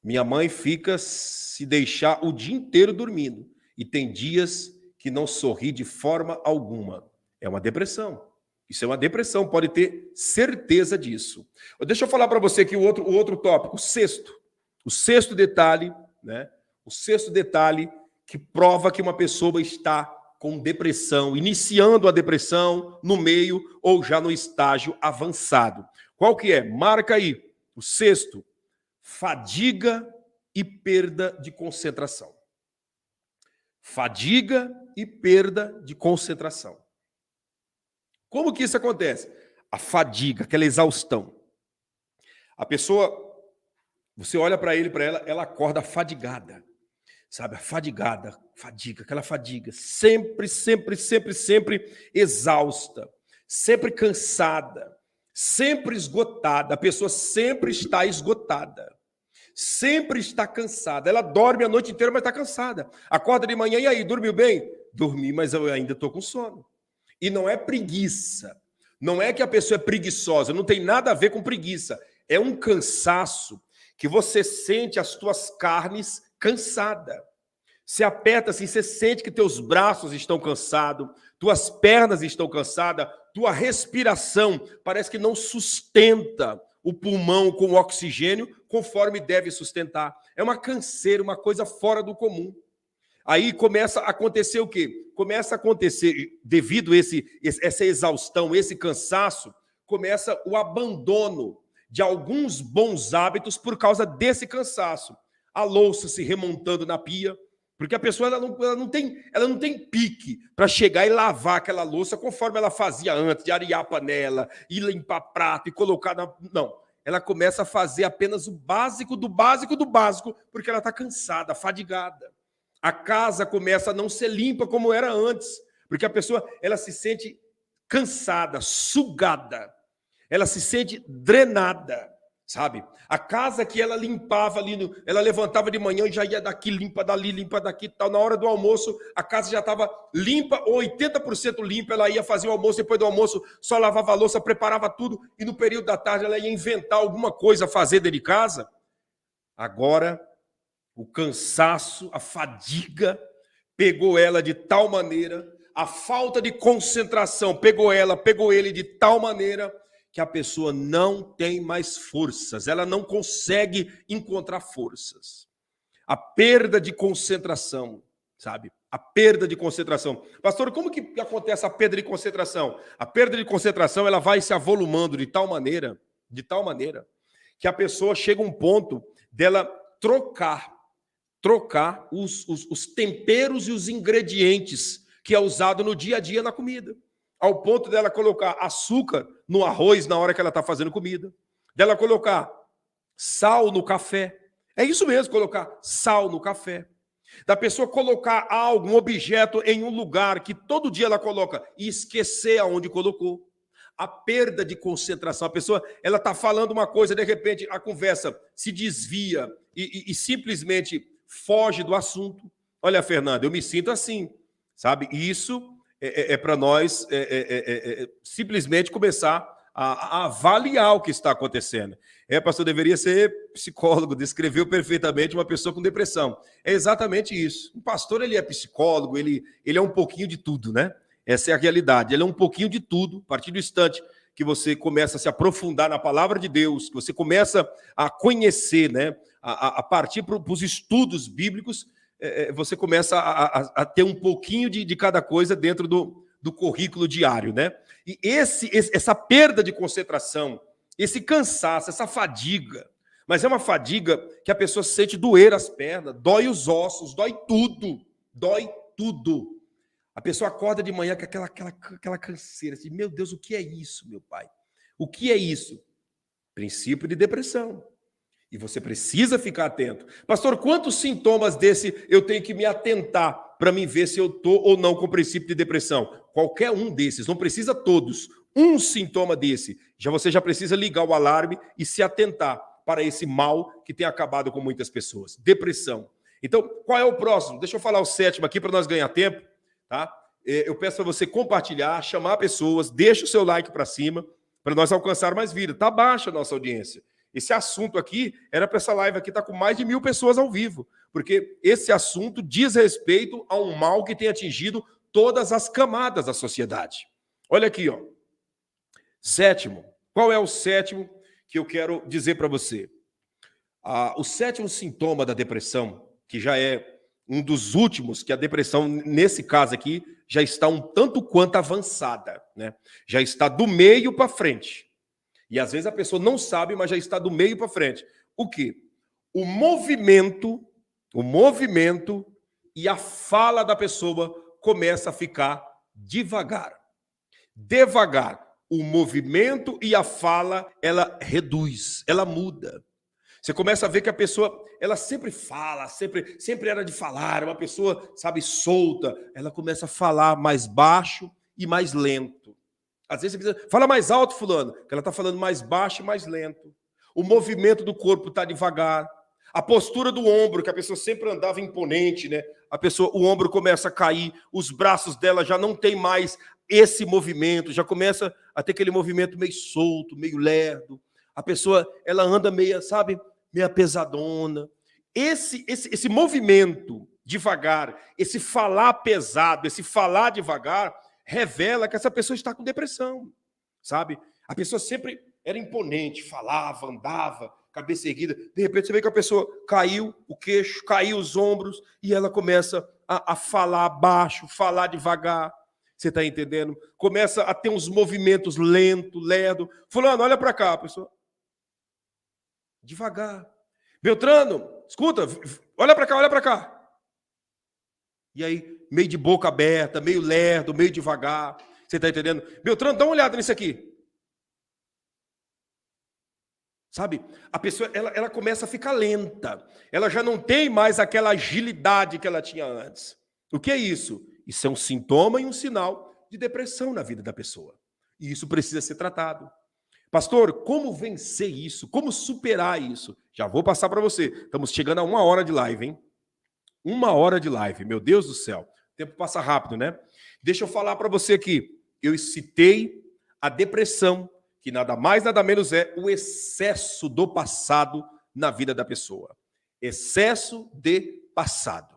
Minha mãe fica se deixar o dia inteiro dormindo. E tem dias que não sorri de forma alguma. É uma depressão. Isso é uma depressão, pode ter certeza disso. Deixa eu falar para você aqui o outro tópico, o sexto detalhe, né? O sexto detalhe que prova que uma pessoa está com depressão, iniciando a depressão no meio ou já no estágio avançado. Qual que é? Marca aí. O sexto, fadiga e perda de concentração. Fadiga e perda de concentração. Como que isso acontece? A fadiga, aquela exaustão. A pessoa, você olha para ele, para ela, ela acorda fadigada. sabe? A fadiga, aquela fadiga, sempre, sempre, sempre, sempre exausta, sempre cansada, sempre esgotada. A pessoa sempre está esgotada, sempre está cansada. Ela dorme a noite inteira, mas está cansada. Acorda de manhã, e aí, dormiu bem? Dormi, mas eu ainda estou com sono. E não é preguiça. Não é que a pessoa é preguiçosa, não tem nada a ver com preguiça. É um cansaço que você sente as tuas carnes cansada. Você aperta assim, você sente que teus braços estão cansados, tuas pernas estão cansadas, tua respiração parece que não sustenta o pulmão com o oxigênio conforme deve sustentar. É uma canseira, uma coisa fora do comum. Aí começa a acontecer o quê? Começa a acontecer, devido a essa exaustão, esse cansaço, começa o abandono de alguns bons hábitos por causa desse cansaço. A louça se remontando na pia, porque a pessoa ela não tem pique para chegar e lavar aquela louça conforme ela fazia antes, de arear a panela, e limpar prato, e colocar na... Não, ela começa a fazer apenas o básico do básico do básico, porque ela está cansada, fadigada. A casa começa a não ser limpa como era antes, porque a pessoa ela se sente cansada, sugada, ela se sente drenada, sabe? A casa que ela limpava ali, ela levantava de manhã e já ia daqui, limpa dali, limpa daqui, tal. Na hora do almoço, a casa já estava limpa, ou 80% limpa, ela ia fazer o almoço, depois do almoço só lavava a louça, preparava tudo, e no período da tarde ela ia inventar alguma coisa a fazer dentro de casa. Agora, o cansaço, a fadiga pegou ela de tal maneira, a falta de concentração pegou ele de tal maneira que a pessoa não tem mais forças, ela não consegue encontrar forças. A perda de concentração, sabe? A perda de concentração. Pastor, como que acontece a perda de concentração? A perda de concentração, ela vai se avolumando de tal maneira, que a pessoa chega a um ponto dela trocar os temperos e os ingredientes que é usado no dia a dia na comida. Ao ponto dela colocar açúcar no arroz na hora que ela está fazendo comida, dela colocar sal no café. É isso mesmo, colocar sal no café. Da pessoa colocar algo, um objeto em um lugar que todo dia ela coloca e esquecer aonde colocou. A perda de concentração. A pessoa ela está falando uma coisa, de repente a conversa se desvia e simplesmente foge do assunto. Olha, Fernanda, eu me sinto assim, sabe? E isso é para nós simplesmente começar a avaliar o que está acontecendo. Pastor, deveria ser psicólogo, descreveu perfeitamente uma pessoa com depressão. É exatamente isso. O pastor, ele é psicólogo, ele é um pouquinho de tudo, né? Essa é a realidade. Ele é um pouquinho de tudo, a partir do instante que você começa a se aprofundar na palavra de Deus, que você começa a conhecer, né? A partir para os estudos bíblicos, você começa a ter um pouquinho de cada coisa dentro do currículo diário, né? E essa perda de concentração, esse cansaço, essa fadiga, mas é uma fadiga que a pessoa sente doer as pernas, dói os ossos, dói tudo. A pessoa acorda de manhã com aquela canseira, assim, meu Deus, o que é isso, meu pai? O que é isso? Princípio de depressão. E você precisa ficar atento. Pastor, quantos sintomas desse eu tenho que me atentar para me ver se eu estou ou não com princípio de depressão? Qualquer um desses, não precisa todos. Um sintoma desse, você já precisa ligar o alarme e se atentar para esse mal que tem acabado com muitas pessoas. Depressão. Então, qual é o próximo? Deixa eu falar o sétimo aqui para nós ganhar tempo. Tá? Eu peço para você compartilhar, chamar pessoas, deixa o seu like para cima, para nós alcançar mais vida. Está baixa a nossa audiência. Esse assunto aqui, era para essa live aqui estar com mais de 1000 pessoas ao vivo, porque esse assunto diz respeito a um mal que tem atingido todas as camadas da sociedade. Olha aqui, ó. Sétimo. Qual é o sétimo que eu quero dizer para você? O sétimo sintoma da depressão, que já é um dos últimos, que a depressão, nesse caso aqui, já está um tanto quanto avançada, né? Já está do meio para frente. E às vezes a pessoa não sabe, mas já está do meio para frente. O quê? O movimento e a fala da pessoa começa a ficar devagar. O movimento e a fala, ela reduz, ela muda. Você começa a ver que a pessoa, ela sempre fala, sempre era de falar, uma pessoa, sabe, solta. Ela começa a falar mais baixo e mais lento. Às vezes você precisa, fala mais alto, fulano, que ela está falando mais baixo e mais lento. O movimento do corpo está devagar. A postura do ombro, que a pessoa sempre andava imponente, né? O ombro começa a cair, os braços dela já não tem mais esse movimento, já começa a ter aquele movimento meio solto, meio lerdo. A pessoa, ela anda meio, sabe, meio pesadona. Esse movimento devagar, esse falar pesado, esse falar devagar, revela que essa pessoa está com depressão, sabe? A pessoa sempre era imponente, falava, andava, cabeça erguida. De repente você vê que a pessoa caiu o queixo, caiu os ombros e ela começa a falar baixo, falar devagar. Você está entendendo? Começa a ter uns movimentos lento, lerdo. Fulano, olha para cá, pessoa. Devagar. Beltrano, escuta, olha para cá, olha para cá. E aí, meio de boca aberta, meio lerdo, meio devagar. Você está entendendo? Beltrano, dá uma olhada nisso aqui. Sabe? A pessoa, ela começa a ficar lenta. Ela já não tem mais aquela agilidade que ela tinha antes. O que é isso? Isso é um sintoma e um sinal de depressão na vida da pessoa. E isso precisa ser tratado. Pastor, como vencer isso? Como superar isso? Já vou passar para você. Estamos chegando a 1 hora de live, hein? 1 hora de live, meu Deus do céu. O tempo passa rápido, né? Deixa eu falar para você aqui. Eu citei a depressão, que nada mais, nada menos é o excesso do passado na vida da pessoa. Excesso de passado.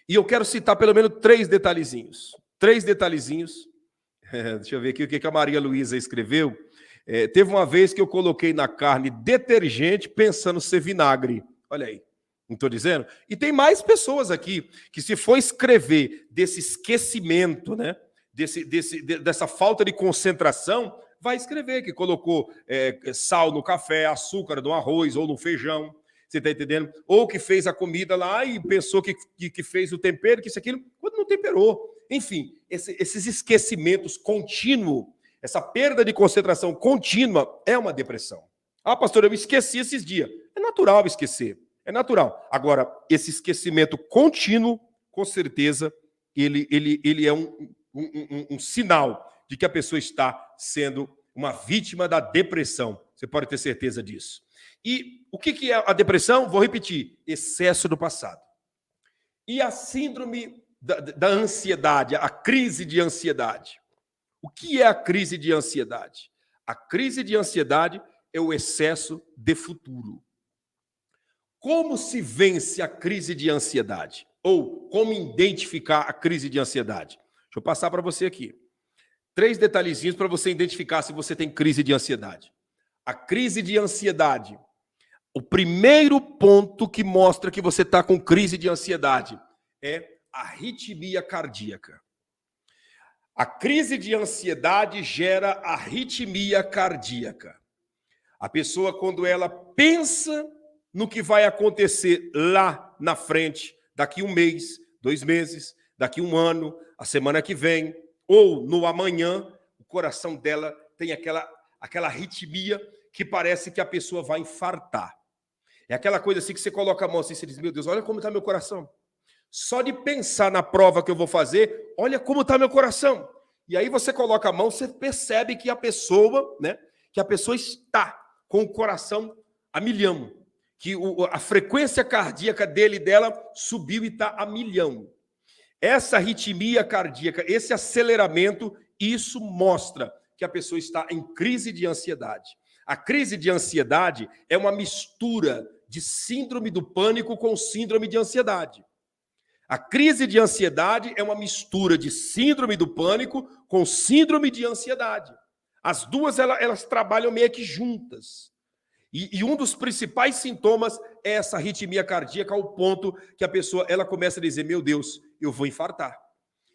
E eu quero citar pelo menos 3 detalhezinhos. 3 detalhezinhos. Deixa eu ver aqui o que a Maria Luísa escreveu. Teve uma vez que eu coloquei na carne detergente pensando ser vinagre. Olha aí, não estou dizendo? E tem mais pessoas aqui que, se for escrever desse esquecimento, né, dessa falta de concentração, vai escrever que colocou sal no café, açúcar no arroz ou no feijão. Você está entendendo? Ou que fez a comida lá e pensou que fez o tempero, que isso, aquilo, quando não temperou. Enfim, esses esquecimentos contínuos, essa perda de concentração contínua é uma depressão. Ah, pastor, eu me esqueci esses dias. É natural esquecer, é natural. Agora, esse esquecimento contínuo, com certeza, ele é um sinal de que a pessoa está sendo uma vítima da depressão. Você pode ter certeza disso. E o que é a depressão? Vou repetir: excesso do passado. E a síndrome da ansiedade, a crise de ansiedade. O que é a crise de ansiedade? A crise de ansiedade é o excesso de futuro. Como se vence a crise de ansiedade? Ou como identificar a crise de ansiedade? Deixa eu passar para você aqui. 3 detalhezinhos para você identificar se você tem crise de ansiedade. A crise de ansiedade. O primeiro ponto que mostra que você está com crise de ansiedade é a arritmia cardíaca. A crise de ansiedade gera arritmia cardíaca. A pessoa, quando ela pensa no que vai acontecer lá na frente, daqui 1 mês, 2 meses, daqui 1 ano, a semana que vem, ou no amanhã, o coração dela tem aquela arritmia que parece que a pessoa vai infartar. É aquela coisa assim que você coloca a mão assim e você diz: meu Deus, olha como está meu coração. Só de pensar na prova que eu vou fazer, olha como está meu coração. E aí você coloca a mão, você percebe que a pessoa, né, que a pessoa está com o coração a milhão, que a frequência cardíaca dele e dela subiu e está a milhão. Essa arritmia cardíaca, esse aceleramento, isso mostra que a pessoa está em crise de ansiedade. A crise de ansiedade é uma mistura de síndrome do pânico com síndrome de ansiedade. A crise de ansiedade é uma mistura de síndrome do pânico com síndrome de ansiedade. As duas, elas trabalham meio que juntas. E um dos principais sintomas é essa arritmia cardíaca, ao ponto que a pessoa ela começa a dizer: meu Deus, eu vou infartar.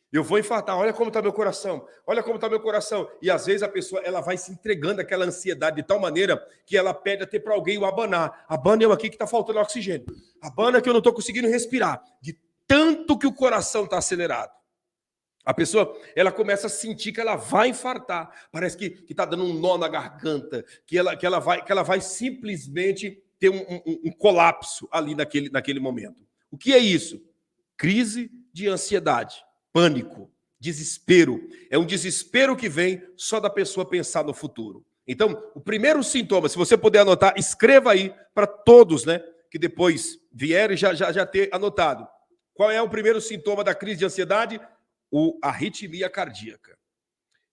Eu vou infartar, olha como está meu coração, olha como está meu coração. E às vezes a pessoa ela vai se entregando àquela ansiedade de tal maneira que ela pede até para alguém o abanar. Abana eu aqui que está faltando oxigênio. Abana que eu não estou conseguindo respirar. De tanto que o coração está acelerado. A pessoa ela começa a sentir que ela vai infartar. Parece que está dando um nó na garganta, que ela vai simplesmente ter um colapso ali naquele momento. O que é isso? Crise de ansiedade, pânico, desespero. É um desespero que vem só da pessoa pensar no futuro. Então, o primeiro sintoma, se você puder anotar, escreva aí para todos, né, que depois vierem já ter anotado. Qual é o primeiro sintoma da crise de ansiedade? A arritmia cardíaca.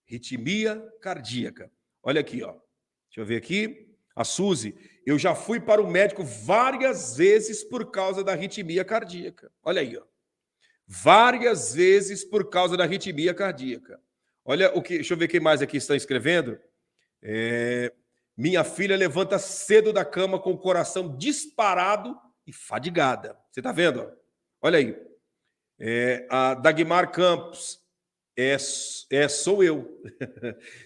Arritmia cardíaca. Olha aqui, ó. Deixa eu ver aqui. A Suzy, eu já fui para o médico várias vezes por causa da arritmia cardíaca. Olha aí, ó. Várias vezes por causa da arritmia cardíaca. Olha o que, deixa eu ver quem mais aqui está escrevendo. Minha filha levanta cedo da cama com o coração disparado e fadigada. Você está vendo? Ó? Olha aí. A Dagmar Campos. Sou eu.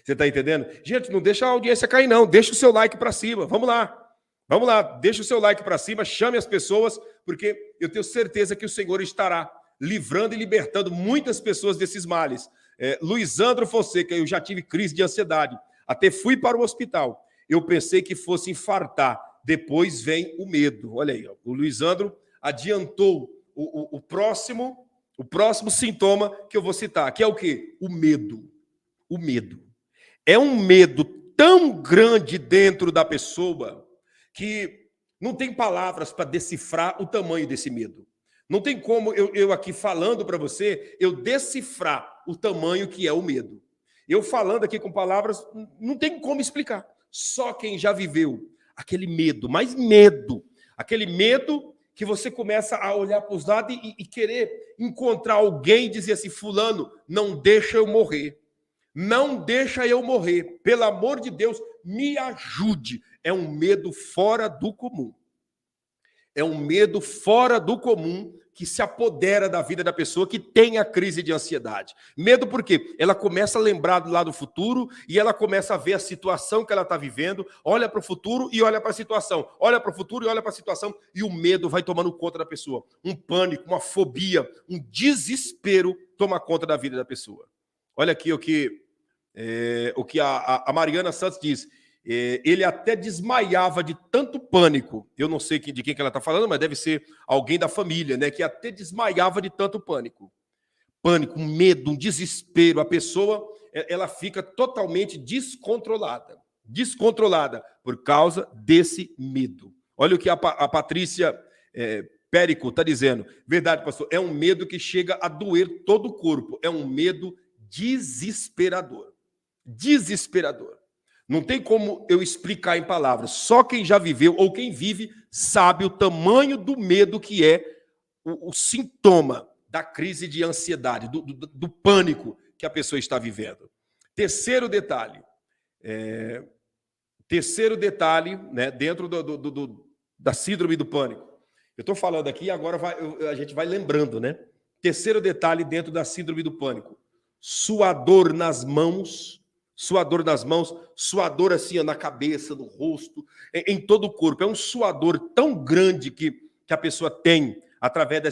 Você está entendendo? Gente, não deixa a audiência cair, não. Deixa o seu like para cima. Vamos lá. Vamos lá. Deixa o seu like para cima. Chame as pessoas, porque eu tenho certeza que o Senhor estará livrando e libertando muitas pessoas desses males. Luizandro Fonseca, eu já tive crise de ansiedade. Até fui para o hospital. Eu pensei que fosse infartar. Depois vem o medo. Olha aí, ó. O Luizandro adiantou o próximo sintoma que eu vou citar, que é o quê? O medo. O medo. É um medo tão grande dentro da pessoa que não tem palavras para decifrar o tamanho desse medo. Não tem como eu aqui falando para você, eu decifrar o tamanho que é o medo. Eu falando aqui com palavras, não tem como explicar. Só quem já viveu aquele medo, mais medo, aquele medo que você começa a olhar para os lados e querer encontrar alguém e dizer assim, fulano, não deixa eu morrer. Não deixa eu morrer. Pelo amor de Deus, me ajude. É um medo fora do comum. É um medo fora do comum que se apodera da vida da pessoa que tem a crise de ansiedade. Medo por quê? Ela começa a lembrar lá do futuro e ela começa a ver a situação que ela está vivendo, olha para o futuro e olha para a situação, olha para o futuro e olha para a situação, e o medo vai tomando conta da pessoa. Um pânico, uma fobia, um desespero toma conta da vida da pessoa. Olha aqui o que a Mariana Santos diz. Ele até desmaiava de tanto pânico. Eu não sei de quem que ela está falando, mas deve ser alguém da família, né? Que até desmaiava de tanto pânico. Pânico, um medo, um desespero. A pessoa, ela fica totalmente descontrolada. Descontrolada por causa desse medo. Olha o que a Patrícia Périco está dizendo. Verdade, pastor. É um medo que chega a doer todo o corpo. É um medo desesperador. Desesperador. Não tem como eu explicar em palavras. Só quem já viveu ou quem vive sabe o tamanho do medo que é o sintoma da crise de ansiedade, do pânico que a pessoa está vivendo. Terceiro detalhe. Né, dentro da síndrome do pânico. Eu estou falando aqui e agora a gente vai lembrando, né? Terceiro detalhe dentro da síndrome do pânico. Suador nas mãos, suador assim na cabeça, no rosto, em todo o corpo. É um suador tão grande que a pessoa tem através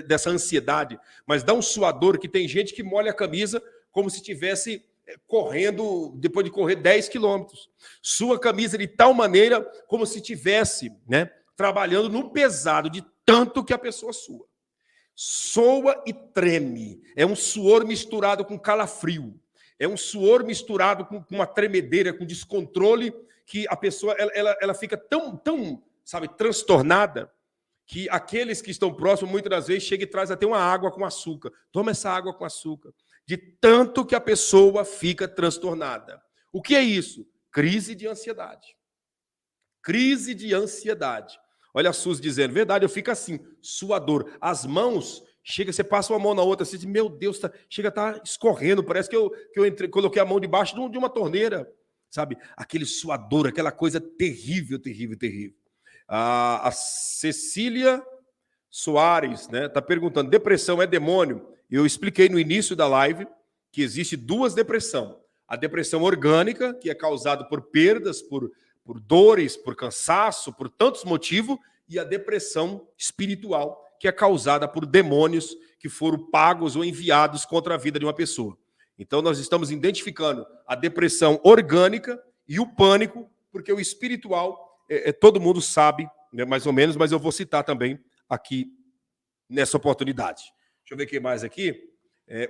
dessa ansiedade, mas dá um suador que tem gente que molha a camisa como se estivesse correndo, depois de correr 10 quilômetros. Sua camisa de tal maneira como se estivesse, né, trabalhando no pesado de tanto que a pessoa sua. Soa e treme. É um suor misturado com calafrio. É um suor misturado com uma tremedeira, com descontrole, que a pessoa ela fica tão, sabe, transtornada, que aqueles que estão próximos, muitas das vezes, chegam e trazem até uma água com açúcar. Toma essa água com açúcar. De tanto que a pessoa fica transtornada. O que é isso? Crise de ansiedade. Crise de ansiedade. Olha a Suzy dizendo, verdade, eu fico assim, suador. As mãos... Chega, você passa uma mão na outra, você diz, meu Deus, chega a estar escorrendo, parece que eu coloquei a mão debaixo de uma torneira, sabe? Aquele suador, aquela coisa terrível, terrível, terrível. A Cecília Soares, né, está perguntando, depressão é demônio? Eu expliquei no início da live que existe duas depressões. A depressão orgânica, que é causada por perdas, por dores, por cansaço, por tantos motivos, e a depressão espiritual, que é causada por demônios que foram pagos ou enviados contra a vida de uma pessoa. Então, nós estamos identificando a depressão orgânica e o pânico, porque o espiritual todo mundo sabe, né, mais ou menos, mas eu vou citar também aqui nessa oportunidade. Deixa eu ver quem mais aqui.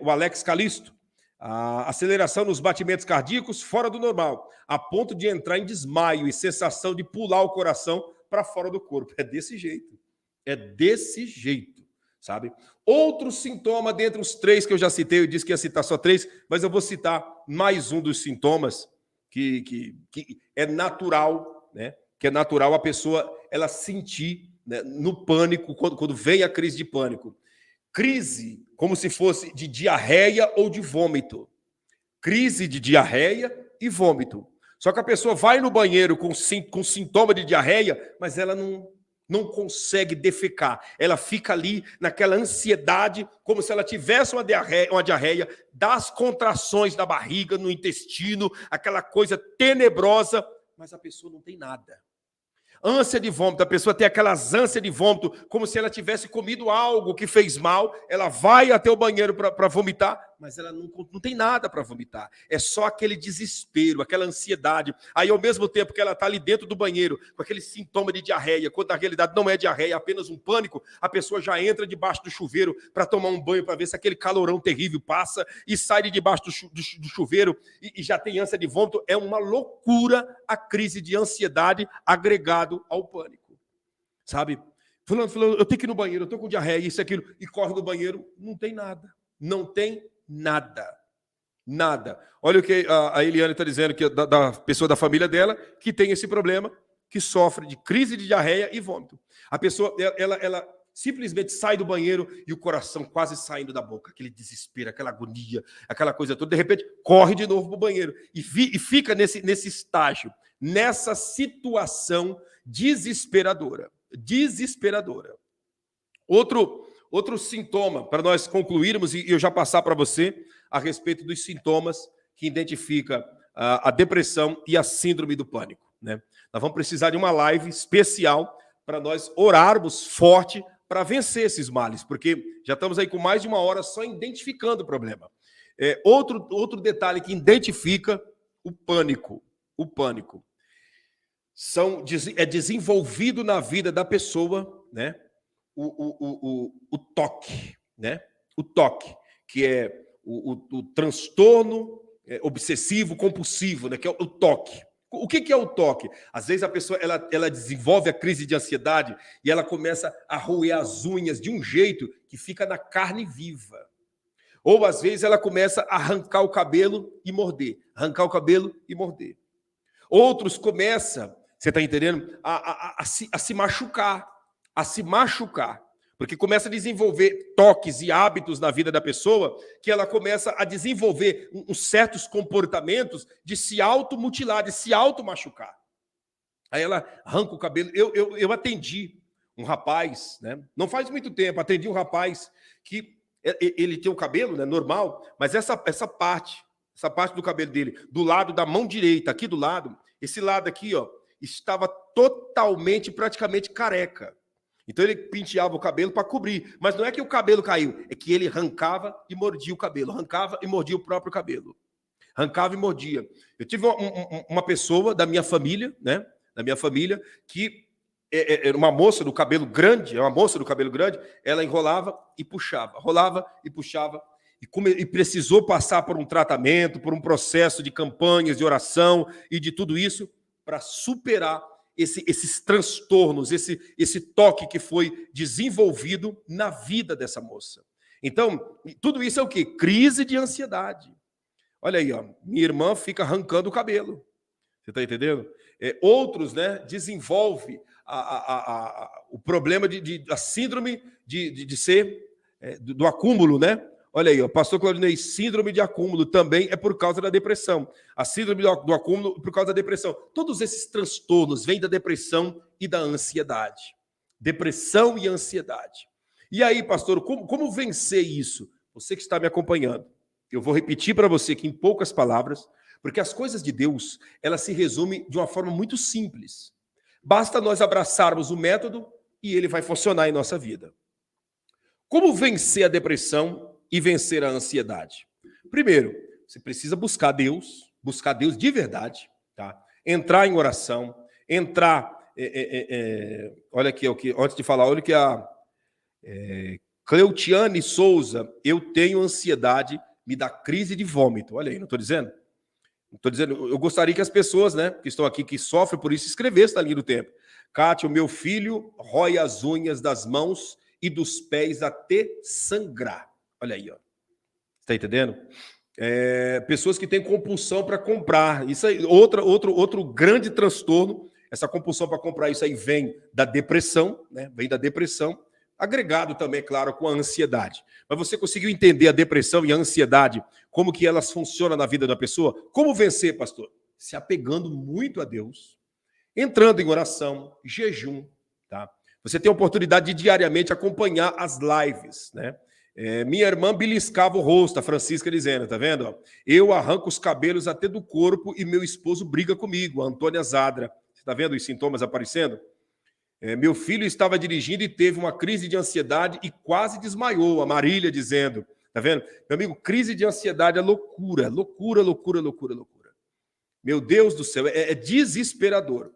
O Alex Calisto. A aceleração nos batimentos cardíacos fora do normal, a ponto de entrar em desmaio e sensação de pular o coração para fora do corpo. É desse jeito. É desse jeito, sabe? Outro sintoma dentre os 3 que eu já citei, eu disse que ia citar só 3, mas eu vou citar mais um dos sintomas que é natural, né? Que é natural a pessoa ela sentir, né, no pânico, quando vem a crise de pânico. Crise como se fosse de diarreia ou de vômito. Crise de diarreia e vômito. Só que a pessoa vai no banheiro com sintoma de diarreia, mas ela não consegue defecar. Ela fica ali naquela ansiedade, como se ela tivesse uma diarreia, das contrações da barriga, no intestino, aquela coisa tenebrosa, mas a pessoa não tem nada. Ânsia de vômito, a pessoa tem aquelas ânsias de vômito, como se ela tivesse comido algo que fez mal, ela vai até o banheiro para vomitar, mas ela não tem nada para vomitar. É só aquele desespero, aquela ansiedade. Aí, ao mesmo tempo que ela está ali dentro do banheiro, com aquele sintoma de diarreia, quando na realidade não é diarreia, é apenas um pânico, a pessoa já entra debaixo do chuveiro para tomar um banho, para ver se aquele calorão terrível passa, e sai de debaixo do chuveiro e já tem ânsia de vômito. É uma loucura a crise de ansiedade agregada ao pânico, sabe? Fulano, eu tenho que ir no banheiro, eu estou com diarreia, isso, aquilo, e corre no banheiro, não tem nada. Não tem nada. Nada. Olha o que a Eliane está dizendo, que da pessoa da família dela, que tem esse problema, que sofre de crise de diarreia e vômito. A pessoa, ela simplesmente sai do banheiro e o coração quase saindo da boca, aquele desespero, aquela agonia, aquela coisa toda, de repente corre de novo para o banheiro e fica nesse estágio, nessa situação desesperadora. Desesperadora. Outro sintoma, para nós concluirmos, e eu já passar para você a respeito dos sintomas que identifica a depressão e a síndrome do pânico, né? Nós vamos precisar de uma live especial para nós orarmos forte para vencer esses males, porque já estamos aí com mais de 1 hora só identificando o problema. Outro detalhe que identifica o pânico. O pânico é desenvolvido na vida da pessoa, né? O toque, né? O toque, que é o transtorno obsessivo compulsivo, né? Que é o toque. O que é o toque? Às vezes a pessoa ela desenvolve a crise de ansiedade e ela começa a roer as unhas de um jeito que fica na carne viva. Ou às vezes ela começa a arrancar o cabelo e morder, arrancar o cabelo e morder. Outros começam, você está entendendo, a se machucar, porque começa a desenvolver toques e hábitos na vida da pessoa, que ela começa a desenvolver uns certos comportamentos de se automutilar, de se automachucar. Aí ela arranca o cabelo. Eu atendi um rapaz, né? Não faz muito tempo, atendi um rapaz que ele tem o cabelo, né, normal, mas essa parte do cabelo dele, do lado da mão direita, aqui do lado, esse lado aqui, ó, estava totalmente, praticamente careca. Então ele penteava o cabelo para cobrir, mas não é que o cabelo caiu, é que ele arrancava e mordia o cabelo, arrancava e mordia o próprio cabelo. Arrancava e mordia. Eu tive uma pessoa da minha família, né, que era uma moça do cabelo grande, ela enrolava e puxava, e precisou passar por um tratamento, por um processo de campanhas, de oração e de tudo isso para superar esses transtornos, esse toque que foi desenvolvido na vida dessa moça. Então, tudo isso é o quê? Crise de ansiedade. Olha aí, ó, minha irmã fica arrancando o cabelo. Você está entendendo? Outros, né, desenvolvem o problema da síndrome de ser do acúmulo, né? Olha aí, ó, pastor Claudinei, síndrome de acúmulo também é por causa da depressão. A síndrome do acúmulo é por causa da depressão. Todos esses transtornos vêm da depressão e da ansiedade. Depressão e ansiedade. E aí, pastor, como vencer isso? Você que está me acompanhando, eu vou repetir para você aqui em poucas palavras, porque as coisas de Deus, elas se resumem de uma forma muito simples. Basta nós abraçarmos o método e ele vai funcionar em nossa vida. Como vencer a depressão e vencer a ansiedade? Primeiro, você precisa buscar Deus de verdade, tá? Entrar em oração, entrar olha aqui, antes de falar, olha que a Cleutiane Souza, eu tenho ansiedade, me dá crise de vômito. Olha aí, não estou dizendo? Não estou dizendo, eu gostaria que as pessoas, né, que estão aqui, que sofrem por isso, escrevessem na linha do tempo. Kátia, o meu filho rói as unhas das mãos e dos pés até sangrar. Olha aí, ó. Está entendendo? Pessoas que têm compulsão para comprar. Isso aí, outro grande transtorno. Essa compulsão para comprar, isso aí vem da depressão, né? Vem da depressão, agregado também, claro, com a ansiedade. Mas você conseguiu entender a depressão e a ansiedade, como que elas funcionam na vida da pessoa? Como vencer, pastor? Se apegando muito a Deus, entrando em oração, jejum, tá? Você tem a oportunidade de diariamente acompanhar as lives, né? Minha irmã beliscava o rosto, a Francisca dizendo, tá vendo? Eu arranco os cabelos até do corpo e meu esposo briga comigo, a Antônia Zadra. Você tá vendo os sintomas aparecendo? Meu filho estava dirigindo e teve uma crise de ansiedade e quase desmaiou, a Marília dizendo, tá vendo? Meu amigo, crise de ansiedade é loucura, loucura, loucura, loucura, loucura. Meu Deus do céu, é desesperador.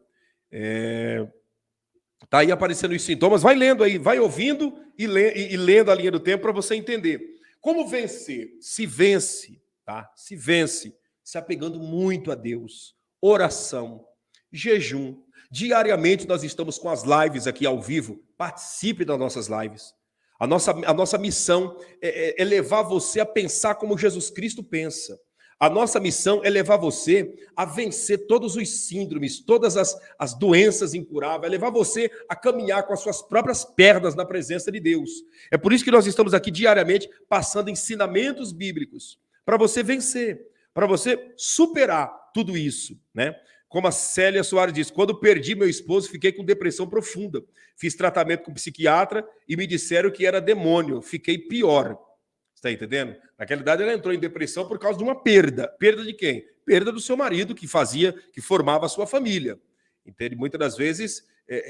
Tá aí aparecendo os sintomas, vai lendo aí, vai ouvindo e lendo a linha do tempo para você entender. Como vencer? Se vence, tá? Se vence, se apegando muito a Deus. Oração, jejum. Diariamente nós estamos com as lives aqui ao vivo. Participe das nossas lives. A nossa missão é levar você a pensar como Jesus Cristo pensa. A nossa missão é levar você a vencer todos os síndromes, todas as doenças incuráveis, é levar você a caminhar com as suas próprias pernas na presença de Deus. É por isso que nós estamos aqui diariamente passando ensinamentos bíblicos para você vencer, para você superar tudo isso, né? Como a Célia Soares diz, quando perdi meu esposo, fiquei com depressão profunda. Fiz tratamento com psiquiatra e me disseram que era demônio. Fiquei pior. Está entendendo? Naquela idade ela entrou em depressão por causa de uma perda. Perda de quem? Perda do seu marido, que formava a sua família. Entende? Muitas das vezes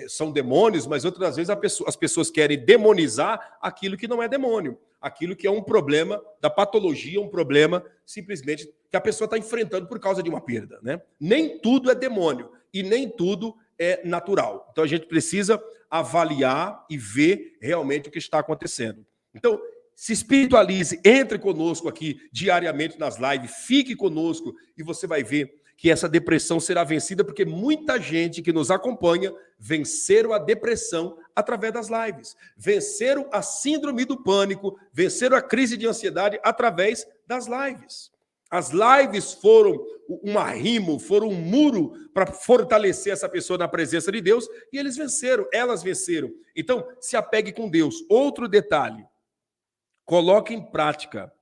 são demônios, mas outras das vezes as pessoas querem demonizar aquilo que não é demônio. Aquilo que é um problema da patologia, um problema simplesmente que a pessoa está enfrentando por causa de uma perda, né? Nem tudo é demônio e nem tudo é natural. Então a gente precisa avaliar e ver realmente o que está acontecendo. Então, se espiritualize, entre conosco aqui diariamente nas lives, fique conosco e você vai ver que essa depressão será vencida, porque muita gente que nos acompanha venceram a depressão através das lives, venceram a síndrome do pânico, venceram a crise de ansiedade através das lives. As lives foram um arrimo, foram um muro para fortalecer essa pessoa na presença de Deus e eles venceram, elas venceram. Então, se apegue com Deus. Outro detalhe, coloque em prática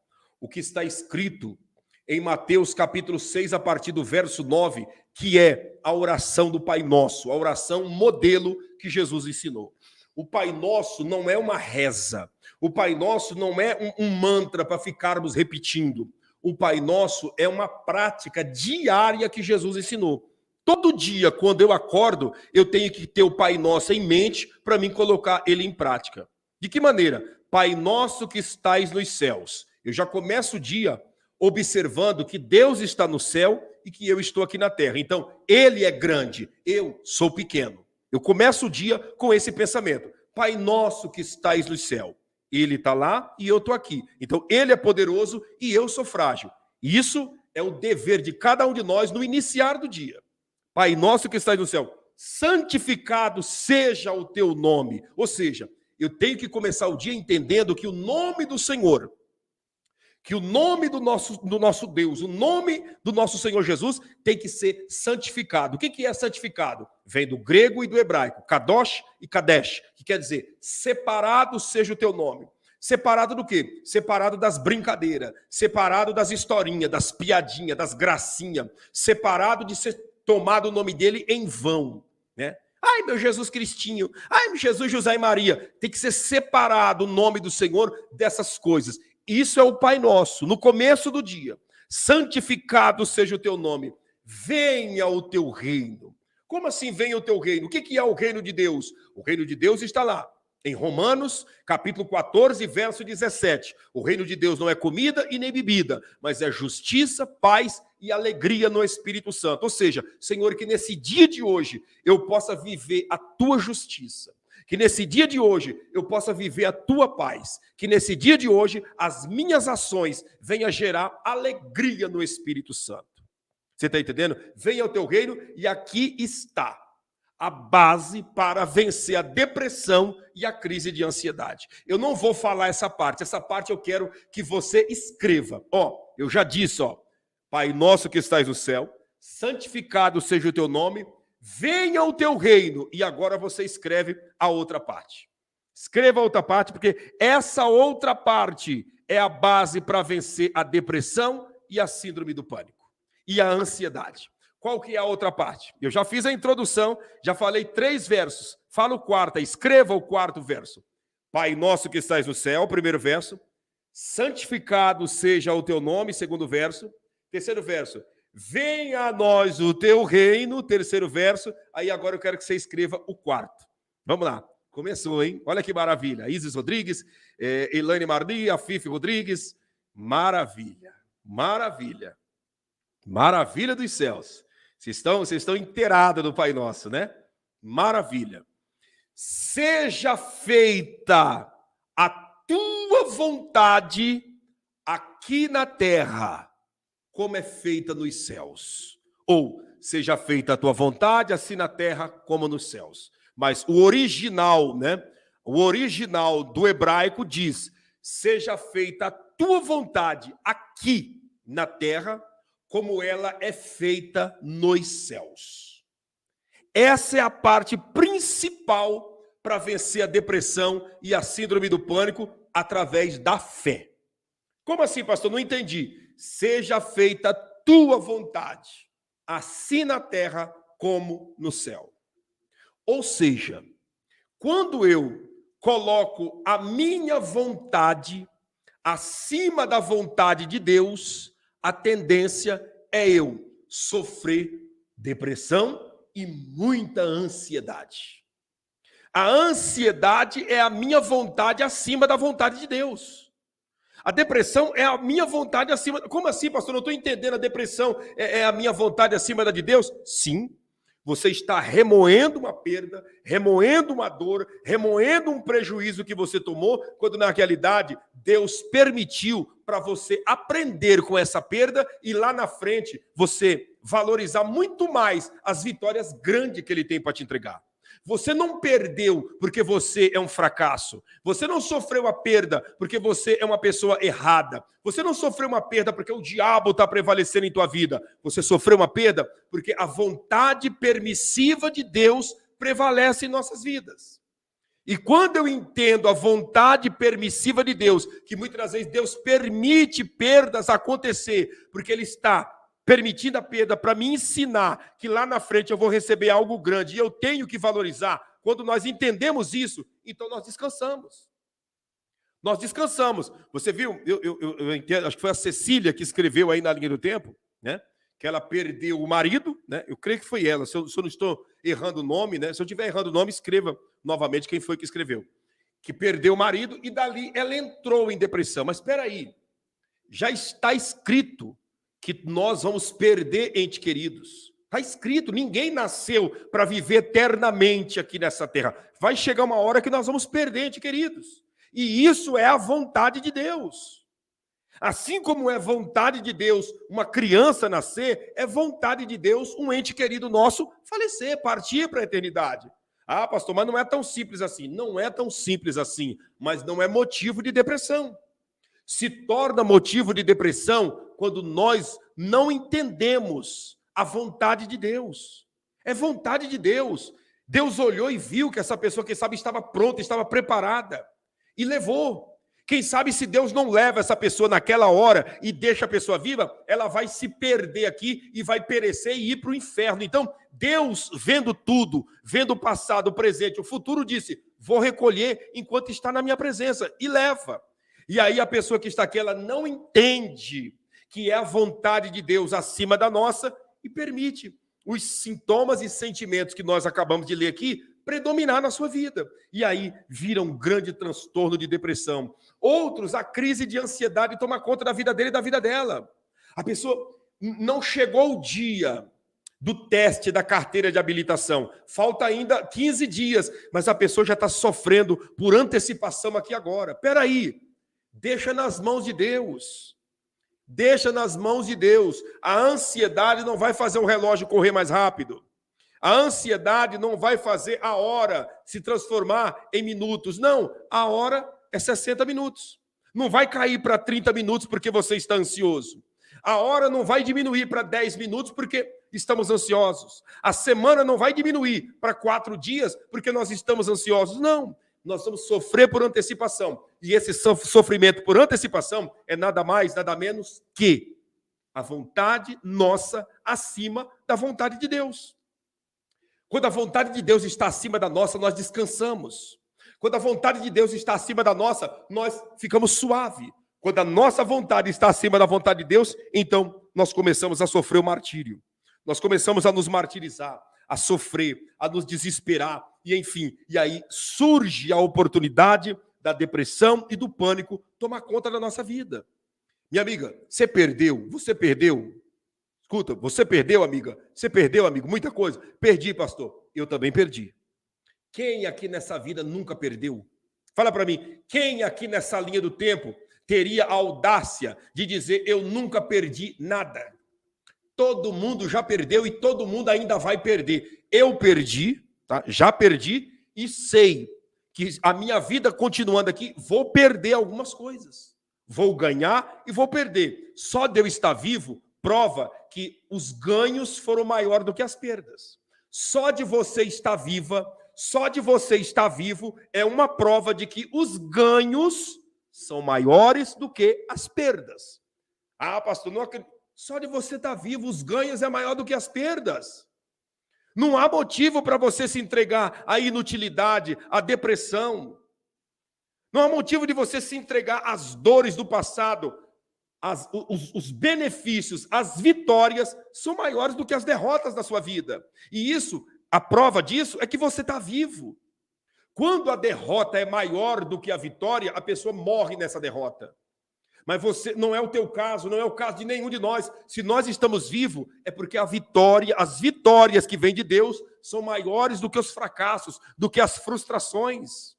o que está escrito em Mateus capítulo 6, a partir do verso 9, que é a oração do Pai Nosso, a oração modelo que Jesus ensinou. O Pai Nosso não é uma reza, o Pai Nosso não é um mantra para ficarmos repetindo. O Pai Nosso é uma prática diária que Jesus ensinou. Todo dia, quando eu acordo, eu tenho que ter o Pai Nosso em mente para mim colocar ele em prática. De que maneira? Pai Nosso que estais nos céus. Eu já começo o dia observando que Deus está no céu e que eu estou aqui na terra. Então, Ele é grande, eu sou pequeno. Eu começo o dia com esse pensamento. Pai Nosso que estais no céu. Ele está lá e eu estou aqui. Então, Ele é poderoso e eu sou frágil. Isso é o dever de cada um de nós no iniciar do dia. Pai Nosso que estais no céu, santificado seja o teu nome. Ou seja, eu tenho que começar o dia entendendo que o nome do Senhor, que o nome do nosso Deus, o nome do nosso Senhor Jesus tem que ser santificado. O que é santificado? Vem do grego e do hebraico, kadosh e kadesh, que quer dizer, separado seja o teu nome. Separado do quê? Separado das brincadeiras, separado das historinhas, das piadinhas, das gracinhas, separado de ser tomado o nome dele em vão, né? Ai, meu Jesus Cristinho, ai, meu Jesus José e Maria. Tem que ser separado o nome do Senhor dessas coisas. Isso é o Pai Nosso, no começo do dia. Santificado seja o teu nome. Venha o teu reino. Como assim venha o teu reino? O que é o reino de Deus? O reino de Deus está lá. Em Romanos, capítulo 14, verso 17. O reino de Deus não é comida e nem bebida, mas é justiça, paz e alegria no Espírito Santo. Ou seja, Senhor, que nesse dia de hoje eu possa viver a tua justiça. Que nesse dia de hoje eu possa viver a tua paz. Que nesse dia de hoje as minhas ações venham gerar alegria no Espírito Santo. Você está entendendo? Venha ao teu reino e aqui está a base para vencer a depressão e a crise de ansiedade. Eu não vou falar essa parte eu quero que você escreva. Eu já disse, Pai nosso que estais no céu, santificado seja o teu nome, venha o teu reino. E agora você escreve a outra parte. Escreva a outra parte, porque essa outra parte é a base para vencer a depressão e a síndrome do pânico e a ansiedade. Qual que é a outra parte? Eu já fiz a introdução, já falei 3 versos. Fala o quarto, escreva o 4º verso. Pai nosso que estás no céu, 1º verso. Santificado seja o teu nome, 2º verso. 3º verso. Venha a nós o teu reino, 3º verso. Aí agora eu quero que você escreva o 4º. Vamos lá. Começou, hein? Olha que maravilha. Isis Rodrigues, Elaine Mardi, Afif Rodrigues. Maravilha. Maravilha. Maravilha dos céus. Vocês estão inteirados do Pai Nosso, né? Maravilha. Seja feita a tua vontade aqui na terra, como é feita nos céus. Ou, seja feita a tua vontade, assim na terra como nos céus. Mas o original, né? O original do hebraico diz, seja feita a tua vontade aqui na terra, como ela é feita nos céus. Essa é a parte principal para vencer a depressão e a síndrome do pânico através da fé. Como assim, pastor? Não entendi. Seja feita a tua vontade, assim na terra como no céu. Ou seja, quando eu coloco a minha vontade acima da vontade de Deus, a tendência é eu sofrer depressão e muita ansiedade. A ansiedade é a minha vontade acima da vontade de Deus. A depressão é a minha vontade acima... Como assim, pastor? Não estou entendendo. A depressão é a minha vontade acima da de Deus? Sim. Você está remoendo uma perda, remoendo uma dor, remoendo um prejuízo que você tomou, quando na realidade Deus permitiu para você aprender com essa perda e lá na frente você valorizar muito mais as vitórias grandes que Ele tem para te entregar. Você não perdeu porque você é um fracasso. Você não sofreu a perda porque você é uma pessoa errada. Você não sofreu uma perda porque o diabo está prevalecendo em tua vida. Você sofreu uma perda porque a vontade permissiva de Deus prevalece em nossas vidas. E quando eu entendo a vontade permissiva de Deus, que muitas vezes Deus permite perdas acontecer, porque Ele está permitindo a perda para me ensinar que lá na frente eu vou receber algo grande e eu tenho que valorizar. Quando nós entendemos isso, então nós descansamos. Nós descansamos. Você viu, eu entendo, acho que foi a Cecília que escreveu aí na linha do tempo, né? Que ela perdeu o marido, né? Eu creio que foi ela, se eu não estou errando o nome, né? Se eu estiver errando o nome, escreva novamente quem foi que escreveu. Que perdeu o marido e dali ela entrou em depressão. Mas espera aí, já está escrito que nós vamos perder entes queridos. Está escrito, ninguém nasceu para viver eternamente aqui nessa terra. Vai chegar uma hora que nós vamos perder entes queridos. E isso é a vontade de Deus. Assim como é vontade de Deus uma criança nascer, é vontade de Deus um ente querido nosso falecer, partir para a eternidade. Ah, pastor, mas não é tão simples assim. Não é tão simples assim, mas não é motivo de depressão. Se torna motivo de depressão quando nós não entendemos a vontade de Deus. É vontade de Deus. Deus olhou e viu que essa pessoa, quem sabe, estava pronta, estava preparada e levou. Quem sabe se Deus não leva essa pessoa naquela hora e deixa a pessoa viva, ela vai se perder aqui e vai perecer e ir para o inferno. Então, Deus, vendo tudo, vendo o passado, o presente, o futuro, disse, vou recolher enquanto está na minha presença e leva. E aí a pessoa que está aqui, ela não entende que é a vontade de Deus acima da nossa e permite. Os sintomas e sentimentos que nós acabamos de ler aqui predominar na sua vida. E aí vira um grande transtorno de depressão. Outros, a crise de ansiedade toma conta da vida dele e da vida dela. A pessoa não chegou o dia do teste da carteira de habilitação. Falta ainda 15 dias, mas a pessoa já está sofrendo por antecipação aqui agora. Espera aí, deixa nas mãos de Deus. Deixa nas mãos de Deus. A ansiedade não vai fazer o relógio correr mais rápido. A ansiedade não vai fazer a hora se transformar em minutos. Não, a hora é 60 minutos. Não vai cair para 30 minutos porque você está ansioso. A hora não vai diminuir para 10 minutos porque estamos ansiosos. A semana não vai diminuir para 4 dias porque nós estamos ansiosos. Não, nós vamos sofrer por antecipação. E esse sofrimento por antecipação é nada mais, nada menos que a vontade nossa acima da vontade de Deus. Quando a vontade de Deus está acima da nossa, nós descansamos. Quando a vontade de Deus está acima da nossa, nós ficamos suave. Quando a nossa vontade está acima da vontade de Deus, então nós começamos a sofrer o martírio. Nós começamos a nos martirizar, a sofrer, a nos desesperar, e enfim, e aí surge a oportunidade da depressão e do pânico tomar conta da nossa vida. Minha amiga, você perdeu? Escuta, você perdeu, amiga? Você perdeu, amigo? Muita coisa. Perdi, pastor. Eu também perdi. Quem aqui nessa vida nunca perdeu? Fala para mim, quem aqui nessa linha do tempo teria a audácia de dizer eu nunca perdi nada? Todo mundo já perdeu e todo mundo ainda vai perder. Eu perdi, tá? Já perdi e sei que a minha vida continuando aqui, vou perder algumas coisas. Vou ganhar e vou perder. Só de eu estar vivo prova que os ganhos foram maiores do que as perdas. Só de você estar viva, só de você estar vivo é uma prova de que os ganhos são maiores do que as perdas. Ah, pastor, não acredito. Só de você estar vivo, os ganhos é maior do que as perdas. Não há motivo para você se entregar à inutilidade, à depressão. Não há motivo de você se entregar às dores do passado. Os benefícios, as vitórias são maiores do que as derrotas da sua vida. E isso, a prova disso é que você está vivo. Quando a derrota é maior do que a vitória, a pessoa morre nessa derrota. Mas você, não é o teu caso, não é o caso de nenhum de nós. Se nós estamos vivos, é porque a vitória, as vitórias que vêm de Deus são maiores do que os fracassos, do que as frustrações.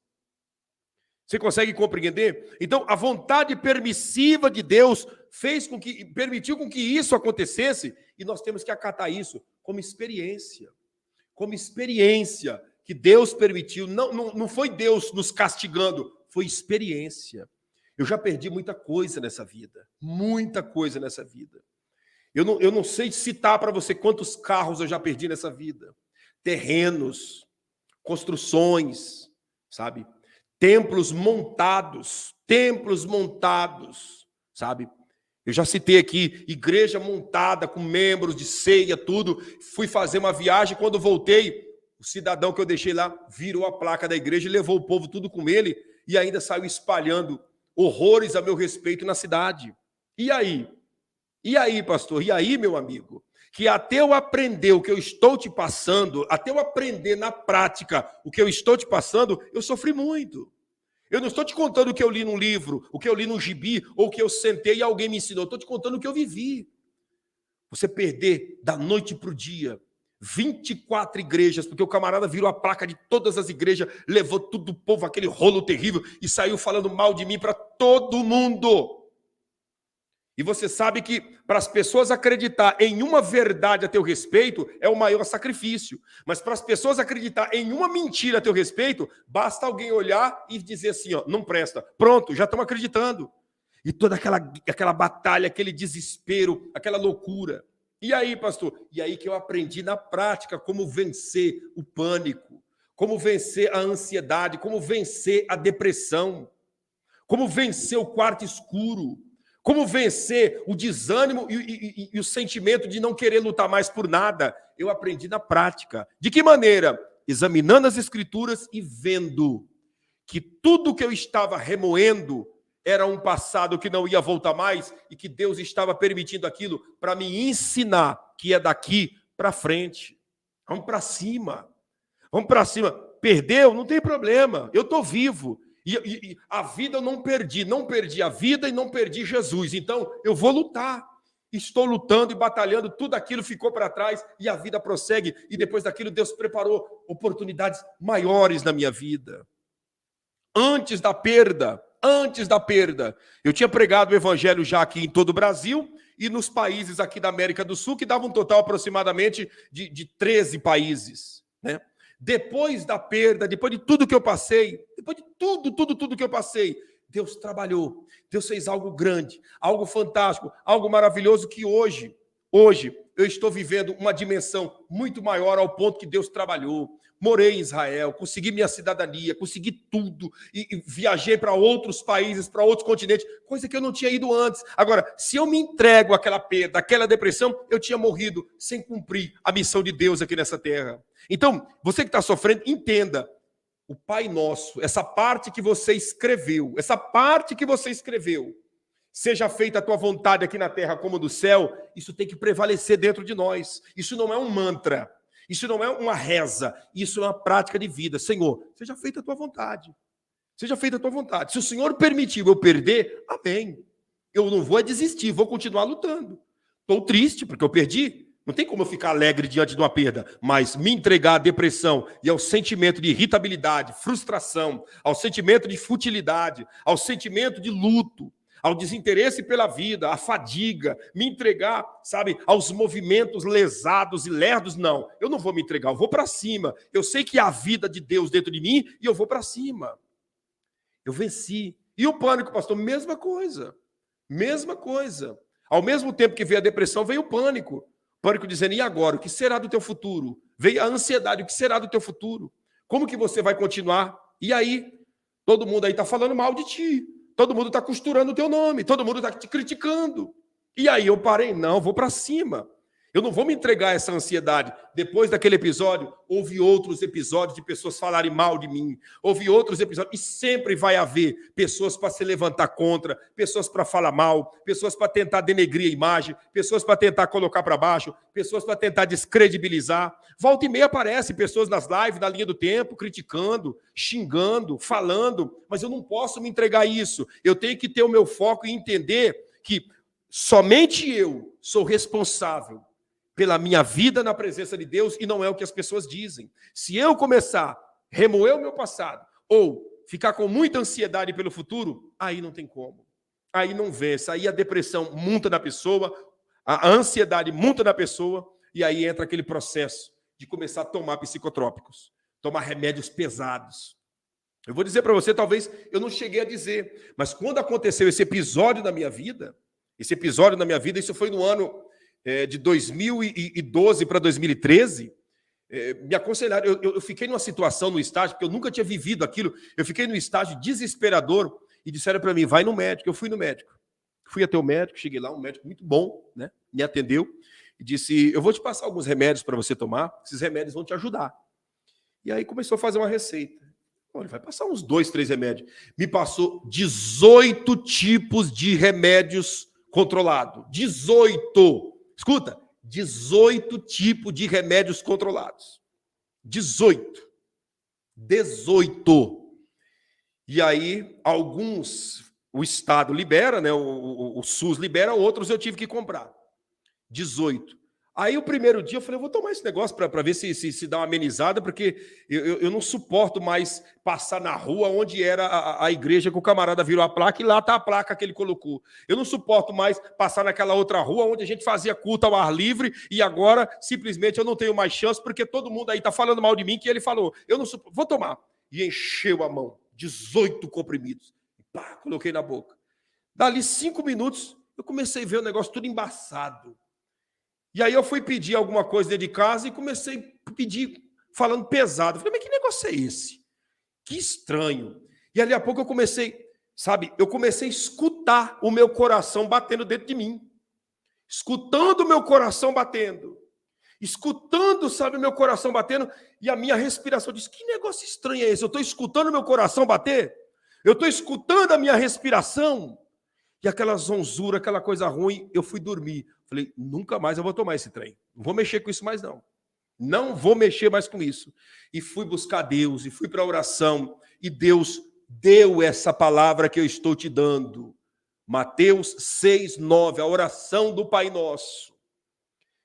Você consegue compreender? Então, a vontade permissiva de Deus permitiu com que isso acontecesse, e nós temos que acatar isso como experiência. Como experiência que Deus permitiu. Não foi Deus nos castigando, foi experiência. Eu já perdi muita coisa nessa vida. Muita coisa nessa vida. Eu não sei citar para você quantos carros eu já perdi nessa vida. Terrenos, construções, sabe? Templos montados, sabe? Eu já citei aqui, igreja montada com membros de ceia, tudo. Fui fazer uma viagem, quando voltei, o cidadão que eu deixei lá virou a placa da igreja e levou o povo tudo com ele e ainda saiu espalhando horrores a meu respeito na cidade. E aí? E aí, pastor? E aí, meu amigo? Que até eu aprender o que eu estou te passando, até eu aprender na prática o que eu estou te passando, eu sofri muito. Eu não estou te contando o que eu li num livro, o que eu li num gibi, ou o que eu sentei e alguém me ensinou. Eu estou te contando o que eu vivi. Você perder da noite para o dia 24 igrejas, porque o camarada virou a placa de todas as igrejas, levou todo o povo, aquele rolo terrível, e saiu falando mal de mim para todo mundo. E você sabe que para as pessoas acreditar em uma verdade a teu respeito é o maior sacrifício. Mas para as pessoas acreditar em uma mentira a teu respeito, basta alguém olhar e dizer assim, ó, não presta. Pronto, já estão acreditando. E toda aquela batalha, aquele desespero, aquela loucura. E aí, pastor? E aí que eu aprendi na prática como vencer o pânico, como vencer a ansiedade, como vencer a depressão, como vencer o quarto escuro, como vencer o desânimo e o sentimento de não querer lutar mais por nada. Eu aprendi na prática. De que maneira? Examinando as Escrituras e vendo que tudo que eu estava remoendo era um passado que não ia voltar mais e que Deus estava permitindo aquilo para me ensinar que é daqui para frente. Vamos para cima. Vamos para cima. Perdeu? Não tem problema. Eu estou vivo. E a vida eu não perdi. Não perdi a vida e não perdi Jesus. Então, eu vou lutar. Estou lutando e batalhando. Tudo aquilo ficou para trás e a vida prossegue. E depois daquilo, Deus preparou oportunidades maiores na minha vida. Antes da perda, eu tinha pregado o evangelho já aqui em todo o Brasil e nos países aqui da América do Sul, que dava um total aproximadamente de 13 países, né? Depois da perda, depois de tudo que eu passei, depois de tudo que eu passei, Deus trabalhou, Deus fez algo grande, algo fantástico, algo maravilhoso que hoje eu estou vivendo uma dimensão muito maior ao ponto que Deus trabalhou. Morei em Israel, consegui minha cidadania, consegui tudo e viajei para outros países, para outros continentes, coisa que eu não tinha ido antes. Agora, se eu me entrego àquela perda, àquela depressão, eu tinha morrido sem cumprir a missão de Deus aqui nessa terra. Então, você que está sofrendo, entenda. O Pai Nosso, essa parte que você escreveu, seja feita a tua vontade aqui na terra como no céu, isso tem que prevalecer dentro de nós. Isso não é um mantra. Isso não é uma reza, isso é uma prática de vida. Senhor, seja feita a tua vontade. Seja feita a tua vontade. Se o Senhor permitir eu perder, amém. Eu não vou desistir, vou continuar lutando. Estou triste porque eu perdi. Não tem como eu ficar alegre diante de uma perda, mas me entregar à depressão e ao sentimento de irritabilidade, frustração, ao sentimento de futilidade, ao sentimento de luto, ao desinteresse pela vida, à fadiga, me entregar, sabe, aos movimentos lesados e lerdos, não. Eu não vou me entregar, eu vou para cima. Eu sei que há a vida de Deus dentro de mim e eu vou para cima. Eu venci. E o pânico, pastor? Mesma coisa. Mesma coisa. Ao mesmo tempo que veio a depressão, veio o pânico. O pânico dizendo, e agora? O que será do teu futuro? Veio a ansiedade, o que será do teu futuro? Como que você vai continuar? E aí? Todo mundo aí está falando mal de ti. Todo mundo está costurando o teu nome, todo mundo está te criticando. E aí eu parei, não, vou para cima. Eu não vou me entregar a essa ansiedade. Depois daquele episódio, houve outros episódios de pessoas falarem mal de mim. Houve outros episódios, e sempre vai haver pessoas para se levantar contra, pessoas para falar mal, pessoas para tentar denegrir a imagem, pessoas para tentar colocar para baixo, pessoas para tentar descredibilizar. Volta e meia aparecem pessoas nas lives, na linha do tempo, criticando, xingando, falando, mas eu não posso me entregar a isso. Eu tenho que ter o meu foco e entender que somente eu sou responsável pela minha vida na presença de Deus e não é o que as pessoas dizem. Se eu começar a remoer o meu passado ou ficar com muita ansiedade pelo futuro, aí não tem como. Aí não vence. Aí a depressão monta na pessoa, a ansiedade monta na pessoa e aí entra aquele processo de começar a tomar psicotrópicos, tomar remédios pesados. Eu vou dizer para você, talvez eu não cheguei a dizer, mas quando aconteceu esse episódio na minha vida, isso foi no ano de 2012 para 2013, me aconselharam, eu fiquei numa situação no estágio, porque eu nunca tinha vivido aquilo, eu fiquei num estágio desesperador, e disseram para mim, vai no médico. Eu fui no médico, fui até o médico, cheguei lá, um médico muito bom, né, me atendeu, e disse, eu vou te passar alguns remédios para você tomar, esses remédios vão te ajudar. E aí começou a fazer uma receita. Olha, vai passar uns 2, 3 remédios. Me passou 18 tipos de remédios controlados. 18. Escuta, 18 tipos de remédios controlados. 18. E aí, alguns o Estado libera, né? O SUS libera, outros eu tive que comprar. 18. Aí o primeiro dia eu falei, eu vou tomar esse negócio para ver se dá uma amenizada, porque eu não suporto mais passar na rua onde era a igreja que o camarada virou a placa e lá está a placa que ele colocou. Eu não suporto mais passar naquela outra rua onde a gente fazia culto ao ar livre e agora simplesmente eu não tenho mais chance porque todo mundo aí está falando mal de mim que ele falou. Eu não suporto, vou tomar. E encheu a mão, 18 comprimidos. Pá, coloquei na boca. Dali 5 minutos eu comecei a ver o negócio tudo embaçado. E aí eu fui pedir alguma coisa dentro de casa e comecei a pedir, falando pesado. Falei, mas que negócio é esse? Que estranho. E ali a pouco eu comecei, sabe, a escutar o meu coração batendo dentro de mim. Escutando o meu coração batendo. Escutando, sabe, o meu coração batendo. E a minha respiração. Eu disse, que negócio estranho é esse? Eu estou escutando o meu coração bater? Eu estou escutando a minha respiração? E aquela zonzura, aquela coisa ruim, eu fui dormir. Falei, nunca mais eu vou tomar esse trem. Não vou mexer com isso mais, não. Não vou mexer mais com isso. E fui buscar Deus, e fui para a oração, e Deus deu essa palavra que eu estou te dando. Mateus 6:9, a oração do Pai Nosso.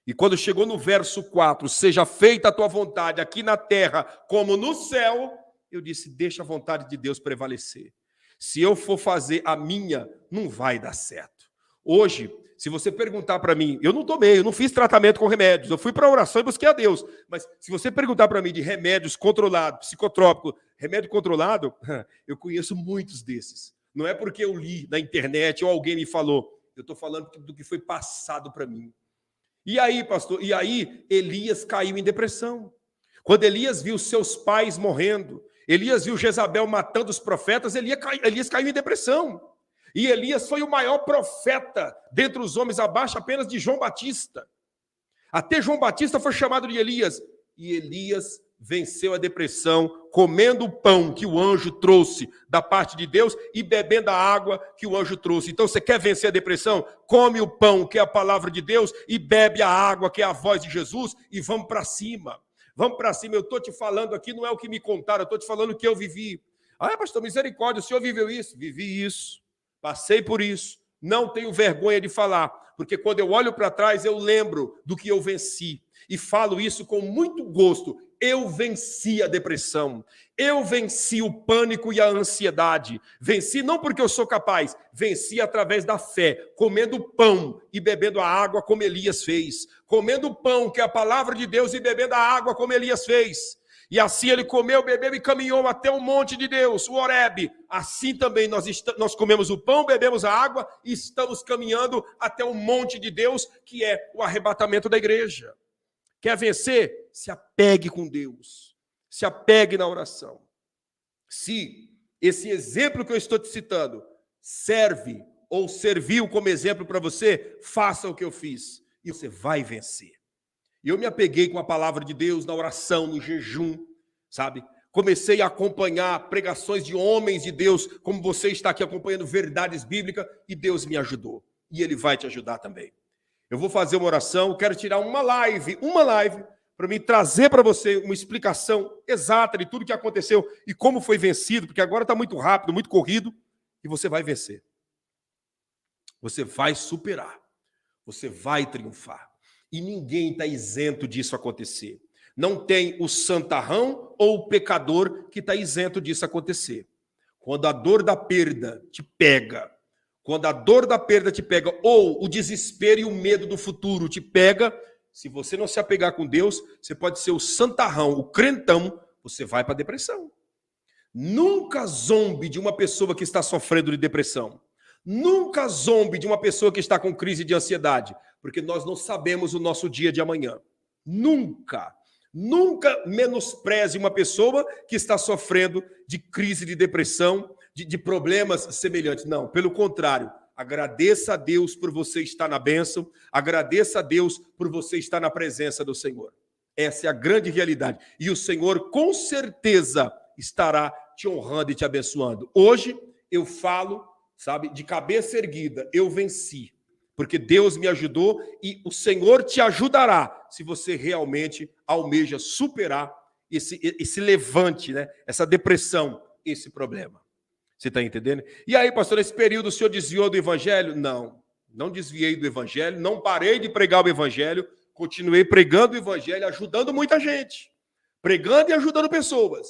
E quando chegou no verso 4, seja feita a tua vontade aqui na terra como no céu, eu disse, deixa a vontade de Deus prevalecer. Se eu for fazer a minha, não vai dar certo. Hoje, se você perguntar para mim, eu não tomei, eu não fiz tratamento com remédios, eu fui para a oração e busquei a Deus. Mas se você perguntar para mim de remédios controlados, psicotrópico, remédio controlado, eu conheço muitos desses. Não é porque eu li na internet ou alguém me falou, eu estou falando do que foi passado para mim. E aí, pastor, Elias caiu em depressão. Quando Elias viu seus pais morrendo, Elias viu Jezabel matando os profetas, Elias caiu em depressão. E Elias foi o maior profeta dentre os homens, abaixo apenas de João Batista. Até João Batista foi chamado de Elias. E Elias venceu a depressão, comendo o pão que o anjo trouxe da parte de Deus e bebendo a água que o anjo trouxe. Então, você quer vencer a depressão? Come o pão, que é a palavra de Deus, e bebe a água, que é a voz de Jesus, e vamos para cima. Vamos para cima. Eu estou te falando aqui, não é o que me contaram, eu estou te falando o que eu vivi. Ah, pastor, misericórdia, o senhor viveu isso? Vivi isso. Passei por isso. Não tenho vergonha de falar, porque quando eu olho para trás, eu lembro do que eu venci. E falo isso com muito gosto. Eu venci a depressão, eu venci o pânico e a ansiedade. Venci não porque eu sou capaz, venci através da fé, comendo pão e bebendo a água como Elias fez. Comendo pão, que é a palavra de Deus, e bebendo a água como Elias fez. E assim ele comeu, bebeu e caminhou até o monte de Deus, o Horebe. Assim também nós comemos o pão, bebemos a água e estamos caminhando até o monte de Deus, que é o arrebatamento da igreja. Quer vencer? Se apegue com Deus. Se apegue na oração. Se esse exemplo que eu estou te citando serve ou serviu como exemplo para você, faça o que eu fiz e você vai vencer. E eu me apeguei com a palavra de Deus na oração, no jejum, sabe? Comecei a acompanhar pregações de homens de Deus, como você está aqui acompanhando verdades bíblicas, e Deus me ajudou. E Ele vai te ajudar também. Eu vou fazer uma oração, quero tirar uma live, para me trazer para você uma explicação exata de tudo que aconteceu e como foi vencido, porque agora está muito rápido, muito corrido, e você vai vencer. Você vai superar. Você vai triunfar. E ninguém está isento disso acontecer. Não tem o santarrão ou o pecador que está isento disso acontecer. Quando a dor da perda te pega, ou o desespero e o medo do futuro te pega, se você não se apegar com Deus, você pode ser o santarrão, o crentão, você vai para a depressão. Nunca zombe de uma pessoa que está sofrendo de depressão. Nunca zombe de uma pessoa que está com crise de ansiedade, porque nós não sabemos o nosso dia de amanhã. Nunca menospreze uma pessoa que está sofrendo de crise de depressão, de problemas semelhantes. Não, pelo contrário, agradeça a Deus por você estar na bênção, agradeça a Deus por você estar na presença do Senhor. Essa é a grande realidade. E o Senhor, com certeza, estará te honrando e te abençoando. Hoje, eu falo, sabe, de cabeça erguida, eu venci, porque Deus me ajudou e o Senhor te ajudará se você realmente almeja superar esse levante, né? Essa depressão, esse problema. Você está entendendo? E aí, pastor, nesse período o senhor desviou do evangelho? Não desviei do evangelho, não parei de pregar o evangelho, continuei pregando o evangelho, ajudando muita gente, pregando e ajudando pessoas,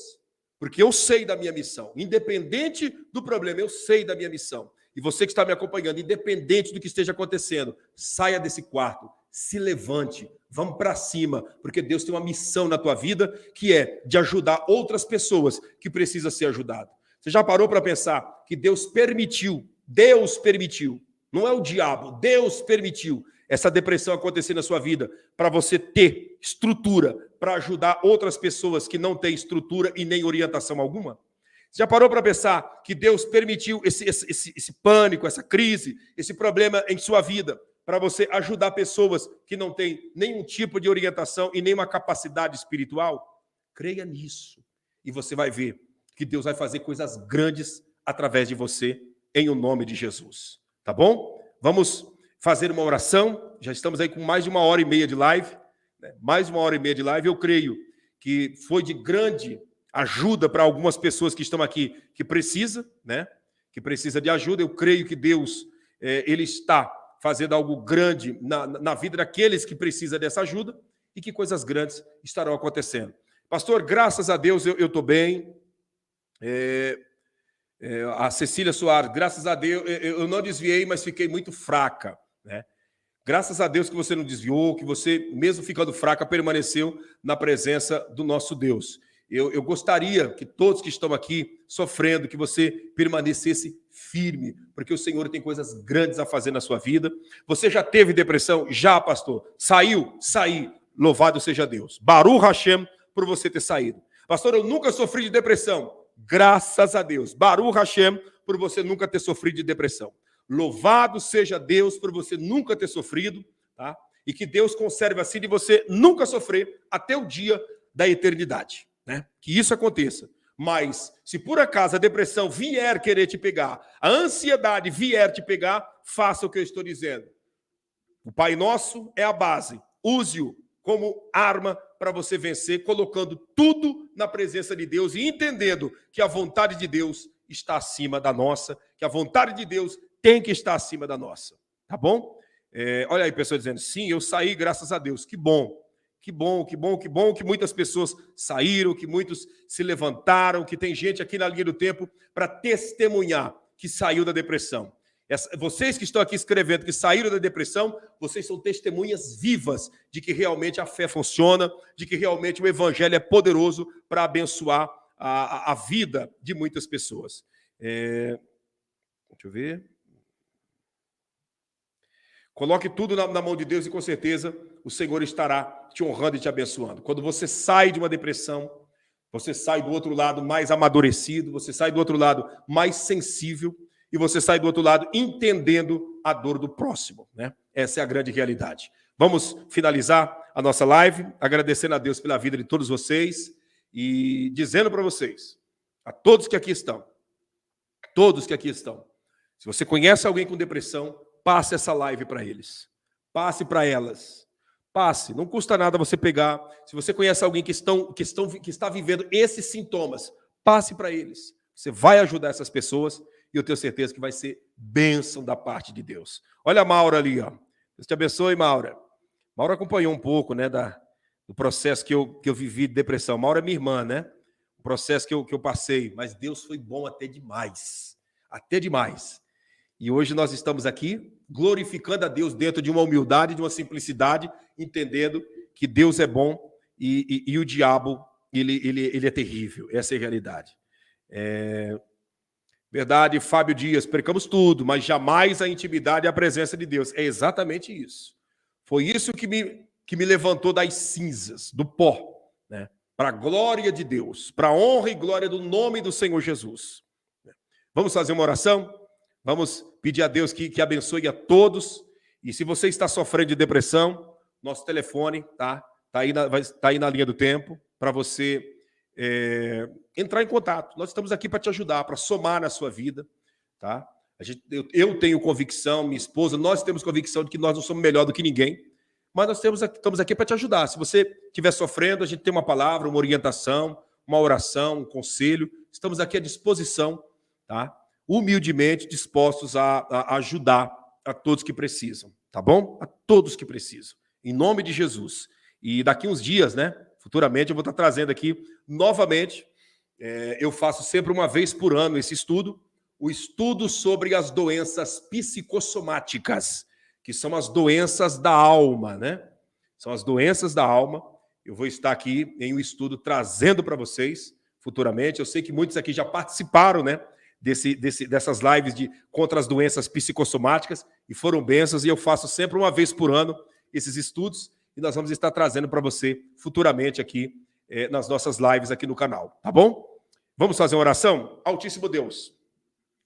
porque eu sei da minha missão, independente do problema, eu sei da minha missão. E você que está me acompanhando, independente do que esteja acontecendo, saia desse quarto, se levante, vamos para cima, porque Deus tem uma missão na tua vida, que é de ajudar outras pessoas que precisam ser ajudadas. Você já parou para pensar que Deus permitiu, não é o diabo, Deus permitiu essa depressão acontecer na sua vida para você ter estrutura para ajudar outras pessoas que não têm estrutura e nem orientação alguma? Você já parou para pensar que Deus permitiu esse pânico, essa crise, esse problema em sua vida para você ajudar pessoas que não têm nenhum tipo de orientação e nenhuma capacidade espiritual? Creia nisso e você vai ver que Deus vai fazer coisas grandes através de você, em o nome de Jesus. Tá bom? Vamos fazer uma oração. Já estamos aí com mais de 1h30 de live. né? Mais 1h30 de live, eu creio que foi de grande ajuda para algumas pessoas que estão aqui, que precisa, né? Que precisa de ajuda. Eu creio que Deus, ele está fazendo algo grande na vida daqueles que precisam dessa ajuda e que coisas grandes estarão acontecendo. Pastor, graças a Deus eu estou bem. A Cecília Soares, graças a Deus, eu não desviei, mas fiquei muito fraca, né? Graças a Deus que você não desviou, que você, mesmo ficando fraca, permaneceu na presença do nosso Deus. Eu gostaria que todos que estão aqui sofrendo, que você permanecesse firme, porque o Senhor tem coisas grandes a fazer na sua vida. Você já teve depressão? Já, pastor. Saiu? Saí. Louvado seja Deus. Baruch Hashem por você ter saído. Pastor, eu nunca sofri de depressão. Graças a Deus. Baruch Hashem por você nunca ter sofrido de depressão. Louvado seja Deus por você nunca ter sofrido, tá? E que Deus conserve assim de você nunca sofrer até o dia da eternidade, né? Que isso aconteça. Mas, se por acaso a depressão vier querer te pegar, a ansiedade vier te pegar, faça o que eu estou dizendo. O Pai Nosso é a base. Use-o como arma para você vencer, colocando tudo na presença de Deus e entendendo que a vontade de Deus está acima da nossa, que a vontade de Deus tem que estar acima da nossa. Tá bom? Olha aí, pessoa dizendo, sim, eu saí, graças a Deus. Que bom. Que bom, que bom, que bom que muitas pessoas saíram, que muitos se levantaram, que tem gente aqui na linha do tempo para testemunhar que saiu da depressão. Vocês que estão aqui escrevendo que saíram da depressão, vocês são testemunhas vivas de que realmente a fé funciona, de que realmente o evangelho é poderoso para abençoar a vida de muitas pessoas. Deixa eu ver. Coloque tudo na mão de Deus e com certeza o Senhor estará te honrando e te abençoando. Quando você sai de uma depressão, você sai do outro lado mais amadurecido, você sai do outro lado mais sensível e você sai do outro lado entendendo a dor do próximo, né? Essa é a grande realidade. Vamos finalizar a nossa live agradecendo a Deus pela vida de todos vocês e dizendo para vocês, a todos que aqui estão, se você conhece alguém com depressão, passe essa live para eles. Passe para elas. Passe. Não custa nada você pegar. Se você conhece alguém que está vivendo esses sintomas, passe para eles. Você vai ajudar essas pessoas e eu tenho certeza que vai ser bênção da parte de Deus. Olha a Maura ali, ó. Deus te abençoe, Maura. Maura acompanhou um pouco, né, do processo que eu vivi de depressão. Maura é minha irmã, né? O processo que eu passei. Mas Deus foi bom até demais. Até demais. E hoje nós estamos aqui glorificando a Deus dentro de uma humildade, de uma simplicidade, entendendo que Deus é bom e o diabo ele é terrível. Essa é a realidade. Verdade, Fábio Dias, percamos tudo, mas jamais a intimidade e a presença de Deus. É exatamente isso. Foi isso que me levantou das cinzas, do pó, né? Para a glória de Deus, para a honra e glória do nome do Senhor Jesus. Vamos fazer uma oração? Vamos pedir a Deus que abençoe a todos. E se você está sofrendo de depressão, nosso telefone tá aí na linha do tempo para você entrar em contato. Nós estamos aqui para te ajudar, para somar na sua vida. Tá? Eu tenho convicção, minha esposa, nós temos convicção de que nós não somos melhor do que ninguém. Mas nós estamos aqui para te ajudar. Se você estiver sofrendo, a gente tem uma palavra, uma orientação, uma oração, um conselho. Estamos aqui à disposição, tá? Humildemente dispostos a ajudar a todos que precisam, tá bom? A todos que precisam, em nome de Jesus. E daqui uns dias, né, futuramente, eu vou estar trazendo aqui novamente, eu faço sempre uma vez por ano esse estudo, o estudo sobre as doenças psicossomáticas, que são as doenças da alma, né? São as doenças da alma. Eu vou estar aqui em um estudo trazendo para vocês futuramente. Eu sei que muitos aqui já participaram, né? Dessas lives contra as doenças psicossomáticas e foram bênçãos, e eu faço sempre uma vez por ano esses estudos e nós vamos estar trazendo para você futuramente aqui nas nossas lives aqui no canal, tá bom? Vamos fazer uma oração? Altíssimo Deus,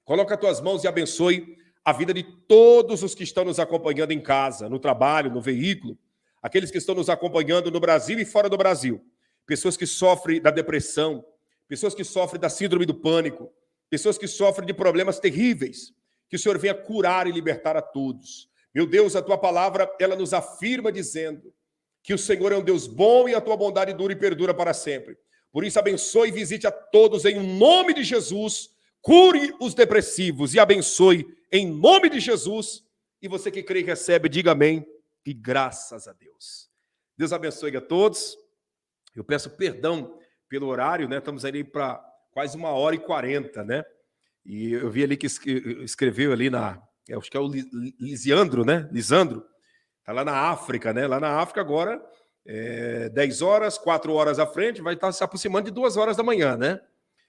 coloca as tuas mãos e abençoe a vida de todos os que estão nos acompanhando em casa, no trabalho, no veículo, aqueles que estão nos acompanhando no Brasil e fora do Brasil, pessoas que sofrem da depressão, pessoas que sofrem da síndrome do pânico, pessoas que sofrem de problemas terríveis, que o Senhor venha curar e libertar a todos. Meu Deus, a tua palavra, ela nos afirma dizendo que o Senhor é um Deus bom e a tua bondade dura e perdura para sempre. Por isso, abençoe e visite a todos em nome de Jesus. Cure os depressivos e abençoe em nome de Jesus. E você que crê e recebe, diga amém e graças a Deus. Deus abençoe a todos. Eu peço perdão pelo horário, né? Estamos ali para quase 1h40, né? E eu vi ali que escreveu ali acho que é o Lisandro, né? Lisandro. Está lá na África, né? Lá na África agora, 10 horas, 4 horas à frente, vai estar se aproximando de 2 horas da manhã, né?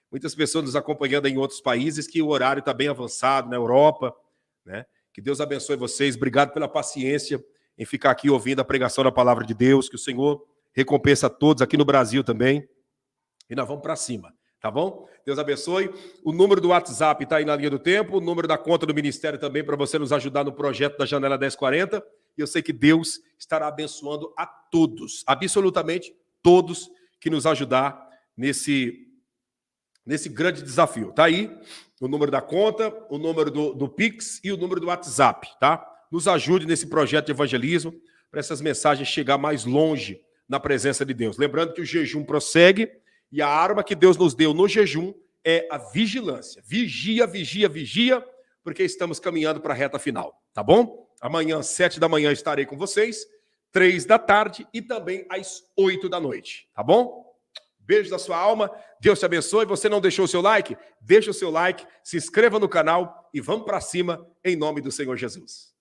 Muitas pessoas nos acompanhando em outros países que o horário está bem avançado, na Europa, né? Que Deus abençoe vocês. Obrigado pela paciência em ficar aqui ouvindo a pregação da palavra de Deus. Que o Senhor recompensa a todos aqui no Brasil também. E nós vamos para cima, tá bom? Deus abençoe. O número do WhatsApp está aí na linha do tempo. O número da conta do ministério também para você nos ajudar no projeto da Janela 1040. E eu sei que Deus estará abençoando a todos, absolutamente todos, que nos ajudar nesse grande desafio. Tá aí o número da conta, o número do Pix e o número do WhatsApp, tá? Nos ajude nesse projeto de evangelismo para essas mensagens chegar mais longe na presença de Deus. Lembrando que o jejum prossegue e a arma que Deus nos deu no jejum é a vigilância. Vigia, vigia, vigia, porque estamos caminhando para a reta final, tá bom? Amanhã, 7 da manhã, estarei com vocês, 3 da tarde e também às 8 da noite, tá bom? Beijo da sua alma, Deus te abençoe. Você não deixou o seu like? Deixa o seu like, se inscreva no canal e vamos para cima em nome do Senhor Jesus.